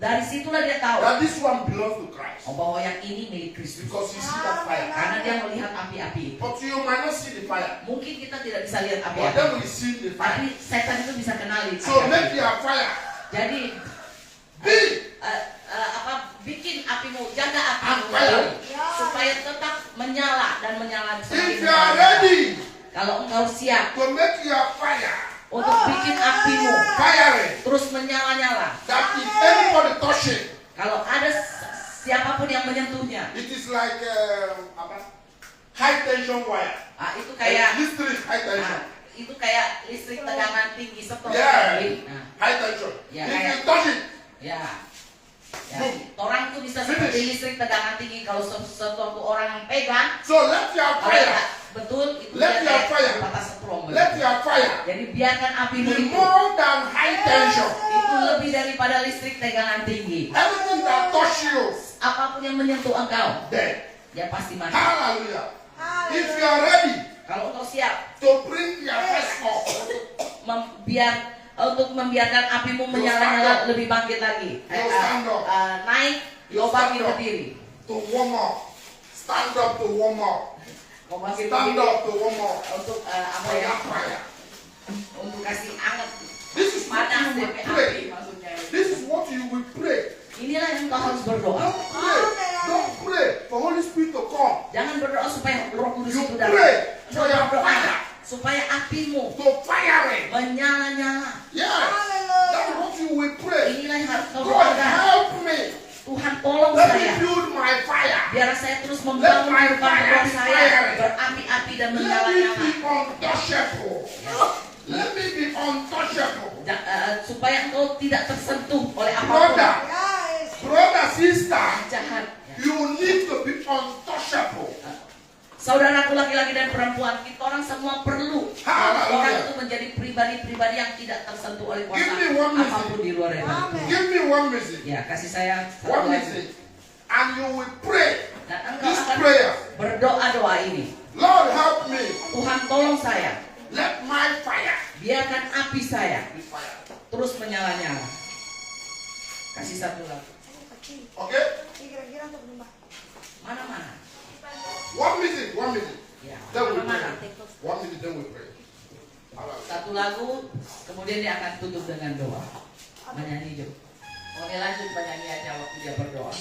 S2: Dari situlah dia tahu
S1: that this one belongs to Christ.
S2: bahwa yang ini milik Kristus.
S1: Because you see that fire.
S2: Karena dia melihat api-api itu.
S1: But you might not see the fire.
S2: Mungkin kita tidak bisa lihat
S1: But
S2: api-api,
S1: devil is seeing the fire.
S2: tapi setan itu bisa kenali
S1: So make
S2: api-api.
S1: your fire
S2: Jadi
S1: big.
S2: bikin apimu, jaga
S1: And
S2: apimu
S1: fire.
S2: supaya tetap menyala dan menyala semakin
S1: If you are
S2: menyala.
S1: ready
S2: Kalau engkau siap
S1: to make your fire
S2: untuk bikin apimu
S1: firing,
S2: terus menyala-nyala,
S1: that if anybody touch it,
S2: kalau ada siapapun yang menyentuhnya,
S1: it is like high tension wire.
S2: itu kayak
S1: Listrik high tension.
S2: itu kayak listrik tegangan tinggi setor.
S1: Yeah.
S2: Nah,
S1: High tension.
S2: Ya,
S1: If
S2: kayak-
S1: you touch it,
S2: ya. Orang itu bisa seperti listrik tegangan tinggi kalau suatu orang yang pegang,
S1: so let your
S2: kalau
S1: fire,
S2: nggak betul itu
S1: Let
S2: dia
S1: your
S2: kayak
S1: fire.
S2: batas setrum.
S1: let your fire
S2: Jadi biarkan apimu
S1: be
S2: itu
S1: more than high tension.
S2: itu lebih daripada listrik tegangan tinggi.
S1: Everything that touch you,
S2: Apapun yang menyentuh engkau,
S1: dead.
S2: dia pasti mati.
S1: Hallelujah. If you are ready
S2: Kalau engkau siap
S1: to bring your fire up,
S2: untuk membiarkan apimu menyala-nyala lebih bangkit lagi,
S1: stand up.
S2: naik,
S1: You
S2: kau bangkit
S1: stand up.
S2: berdiri.
S1: to warm up, stand up to warm up,
S2: Ngomongin
S1: Stand
S2: begini
S1: up to one more.
S2: untuk apa
S1: For
S2: ya?
S1: that fire.
S2: Untuk kasih anget
S1: This is what
S2: panas
S1: you will
S2: DP
S1: pray.
S2: api maksudnya.
S1: This is what you will pray.
S2: Inilah yang kau harus berdoa.
S1: Don't pray for Holy Spirit to come.
S2: Jangan berdoa supaya Roh Kudus
S1: You
S2: itu
S1: pray
S2: datang.
S1: for your
S2: Berdoa
S1: fire
S2: supaya apimu
S1: to fire it.
S2: menyala-nyala.
S1: Yes. That's what you will pray.
S2: Inilah yang harus kau
S1: God
S2: doakan.
S1: help me.
S2: Tuhan tolong
S1: Let me
S2: saya.
S1: build my fire.
S2: Biar saya terus
S1: Let
S2: membangun
S1: my
S2: kehidupan
S1: fire
S2: roh
S1: be
S2: saya
S1: fiery.
S2: berapi-api dan
S1: Let me
S2: menyala-nyala.
S1: be untouchable. Let me be untouchable.
S2: Supaya engkau tidak tersentuh oleh apapun
S1: Brother, sister,
S2: yang jahat.
S1: you need to be untouchable.
S2: Saudaraku laki-laki dan perempuan, kita orang semua perlu
S1: Hallelujah.
S2: orang itu menjadi pribadi-pribadi yang tidak tersentuh oleh kuasa
S1: Give me one message.
S2: apapun di luar itu.
S1: Give me one message.
S2: Ya, kasih saya satu
S1: One
S2: lagi.
S1: message. And you will pray
S2: Dan engkau
S1: this
S2: akan
S1: prayer.
S2: berdoa-doa ini.
S1: Lord, help me.
S2: Tuhan tolong saya,
S1: Let my fire
S2: biarkan api saya
S1: be fire.
S2: terus menyala-nyala. Kasih satu lagi.
S1: Okay?
S2: Mana-mana.
S1: One minute, one minute.
S2: Ya,
S1: Then we
S2: mana-mana.
S1: pray. One minute, then we pray. Hallelujah.
S2: Satu lagu, kemudian dia akan tutup dengan doa. Menyanyi juga. Oke, lanjut menyanyi aja waktu dia berdoa.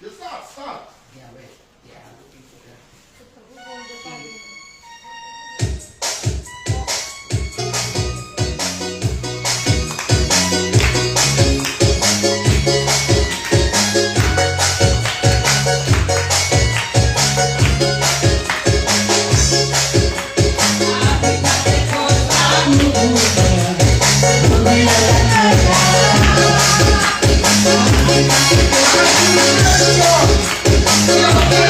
S1: You start, start.
S2: Ya, wait. Ya, itu dah.
S1: Hallelujah.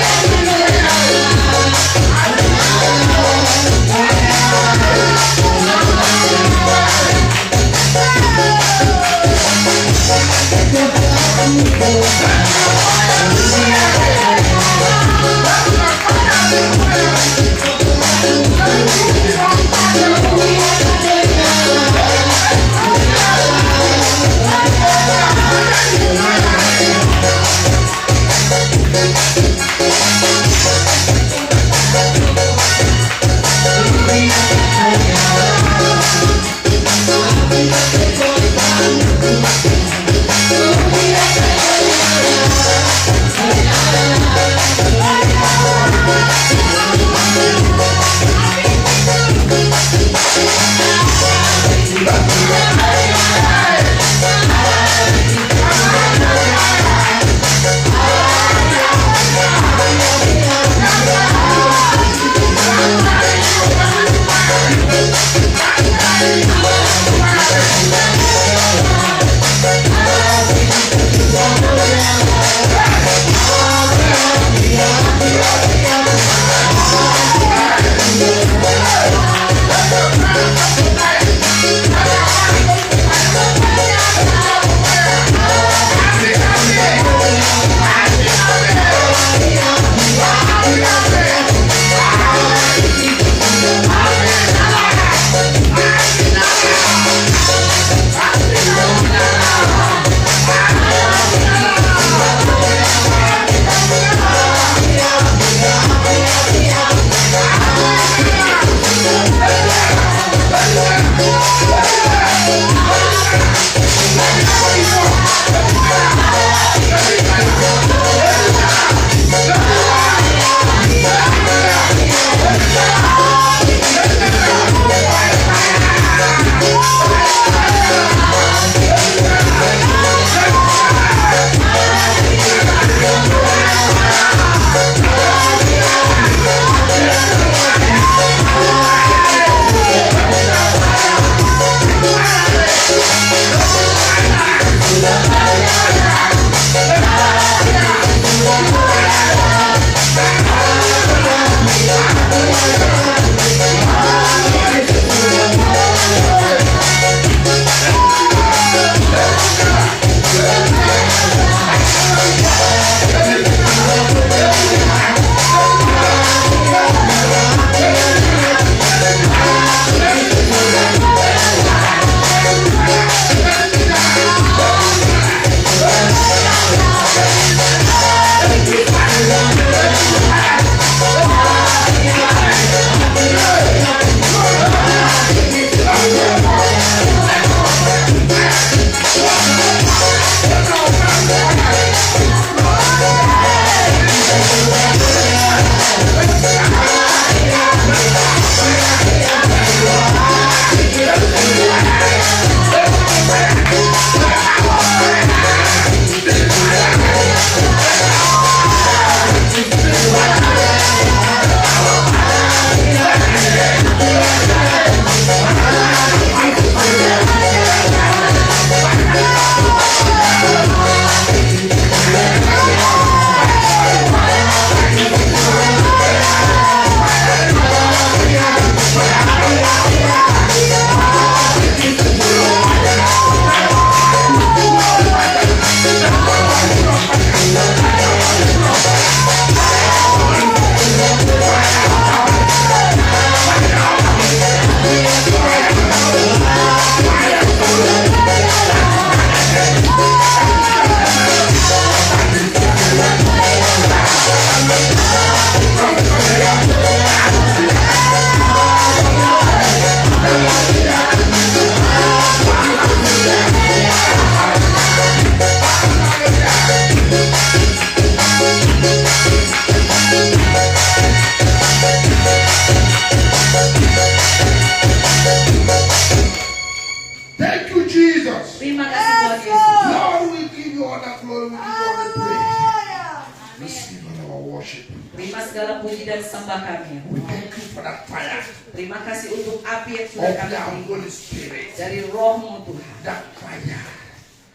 S1: worship.
S2: Terima segala puji dan sembah kami.
S1: We thank you for that fire
S2: Terima kasih untuk api yang sudah
S1: of
S2: kami
S1: the
S2: terima
S1: Holy Spirit.
S2: dari Roh-Mu Tuhan.
S1: That fire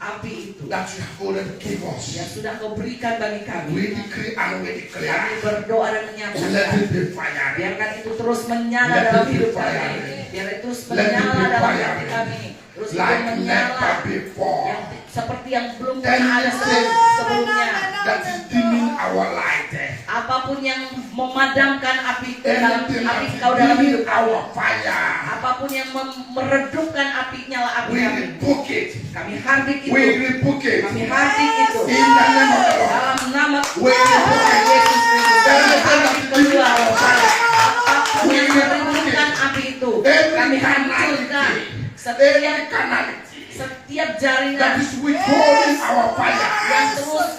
S2: Api itu
S1: that you have already given
S2: yang
S1: us.
S2: sudah Kau berikan bagi
S1: We
S2: kami.
S1: decree and we
S2: Kami
S1: declare.
S2: berdoa dan
S1: Let
S2: menyatakan,
S1: it be fire.
S2: biarkan itu terus menyala
S1: Let
S2: dalam
S1: it be
S2: hidup
S1: fire.
S2: kami. Biar itu terus
S1: Let it
S2: menyala
S1: be
S2: dalam
S1: fire.
S2: hati kami. Terus itu
S1: Like
S2: menyala
S1: never before.
S2: yang seperti yang belum pernah ada
S1: Anything
S2: sebelumnya.
S1: that is dimming our light.
S2: Apapun yang memadamkan api dalam
S1: Anything that
S2: api
S1: is
S2: Kau dalam
S1: dimming
S2: hidup kami.
S1: our fire.
S2: Apapun yang meredupkan api nyala api
S1: We
S2: kami.
S1: rebuke it.
S2: Kami hardik itu.
S1: We rebuke it.
S2: Kami hardik itu.
S1: In the name of the Lord.
S2: Dalam nama
S1: We rebuke it.
S2: Yesus Kristus. Kami
S1: Anything that
S2: hardik
S1: is dimming
S2: keluar.
S1: our fire.
S2: Apapun
S1: We
S2: yang
S1: rebuke
S2: meredupkan
S1: it.
S2: api itu.
S1: Every
S2: Kami hancurkan.
S1: carnality. Every carnality
S2: Setiap
S1: that
S2: jaringan
S1: is withholding our
S2: yang
S1: fire.
S2: terus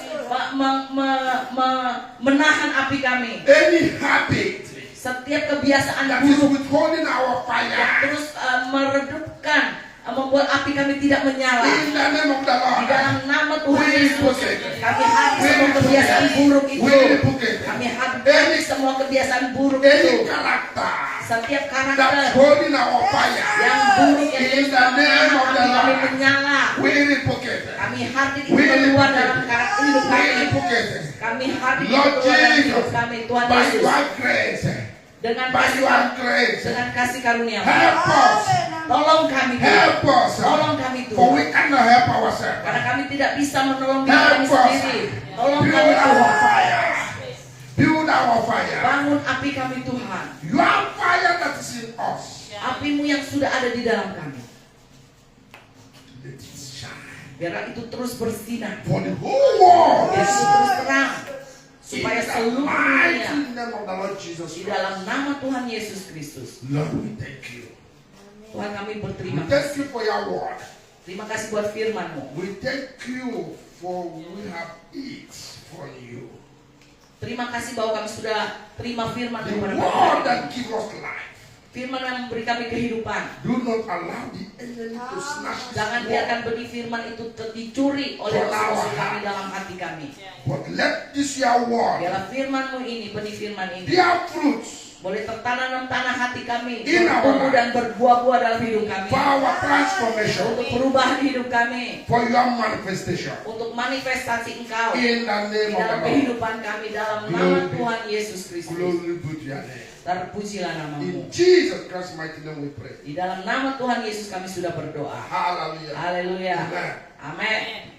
S2: menahan api kami.
S1: Any habit
S2: Setiap kebiasaan
S1: that is
S2: buruk
S1: withholding our
S2: yang
S1: fire.
S2: terus meredupkan, membuat api kami tidak menyala.
S1: In the name of the
S2: Di
S1: Lord.
S2: dalam nama Tuhan
S1: We
S2: Yesus,
S1: rebuke it.
S2: kami habis
S1: We
S2: semua
S1: rebuke
S2: kebiasaan
S1: it.
S2: buruk itu.
S1: We rebuke it.
S2: Kami habis semua kebiasaan buruk
S1: Any
S2: itu.
S1: character
S2: Setiap
S1: that's
S2: karakter
S1: holding our fire.
S2: yang buruk yang
S1: In
S2: terus
S1: the name
S2: menahan
S1: of the
S2: api kami
S1: Lord.
S2: menyala.
S1: We rebuke it.
S2: Kami hardik itu
S1: We
S2: keluar
S1: rebuke
S2: dalam
S1: it.
S2: karakter hidup
S1: We
S2: kami.
S1: rebuke it.
S2: Kami hardik itu
S1: Lord
S2: keluar dalam
S1: Jesus,
S2: hidup kami. Tuhan
S1: by
S2: Yesus,
S1: your grace,
S2: dengan
S1: by
S2: kasih
S1: your grace,
S2: dengan kasih karunia,
S1: help us.
S2: tolong kami Tuhan.
S1: Help us.
S2: Tolong kami
S1: For we
S2: Tuhan.
S1: cannot help ourselves.
S2: Karena kami tidak bisa menolong diri
S1: Help
S2: kami
S1: us.
S2: sendiri. Tolong
S1: Build
S2: kami
S1: our
S2: Tuhan.
S1: fire. Build our fire.
S2: Bangun api kami Tuhan.
S1: Your fire that is in us.
S2: Apimu yang sudah ada di dalam kami.
S1: Let it shine.
S2: Biarlah itu terus bersinar.
S1: For the whole world.
S2: Biar itu terus terang.
S1: In
S2: Supaya
S1: the
S2: seluruh
S1: mighty
S2: dunia
S1: name of the Lord Jesus
S2: di
S1: Christ.
S2: dalam nama Tuhan Yesus Kristus.
S1: Lord, we thank you.
S2: Tuhan kami
S1: We
S2: berterima
S1: thank
S2: kasih.
S1: you for your word.
S2: Terima kasih buat firman-Mu.
S1: We thank you for we have eat from you.
S2: Terima kasih bahwa kami sudah terima firman
S1: The
S2: kepada
S1: word
S2: kami.
S1: that gives us life.
S2: Firman yang memberi kami kehidupan.
S1: Do not allow the enemy to snatch
S2: Jangan
S1: this
S2: biarkan
S1: word.
S2: benih firman itu dicuri oleh musuh-musuh kami dalam hati kami.
S1: But let this your word
S2: Biarlah firman-Mu ini, benih firman ini,
S1: bear fruits
S2: boleh tertanam dalam tanah hati kami,
S1: In our
S2: bertumbuh
S1: life.
S2: dan berbuah-buah dalam hidup kami,
S1: for our transformation,
S2: untuk perubahan hidup kami,
S1: for your manifestation.
S2: untuk manifestasi Engkau
S1: In the
S2: di
S1: name of the
S2: dalam
S1: Lord.
S2: kehidupan kami, dalam nama
S1: Glory.
S2: Tuhan Yesus Kristus.
S1: Glory be to your name.
S2: Terpujilah namamu.
S1: In Jesus Christ's mighty name we pray.
S2: Di dalam nama Tuhan Yesus kami sudah berdoa.
S1: Hallelujah.
S2: Haleluya.
S1: Amen.
S2: Amin.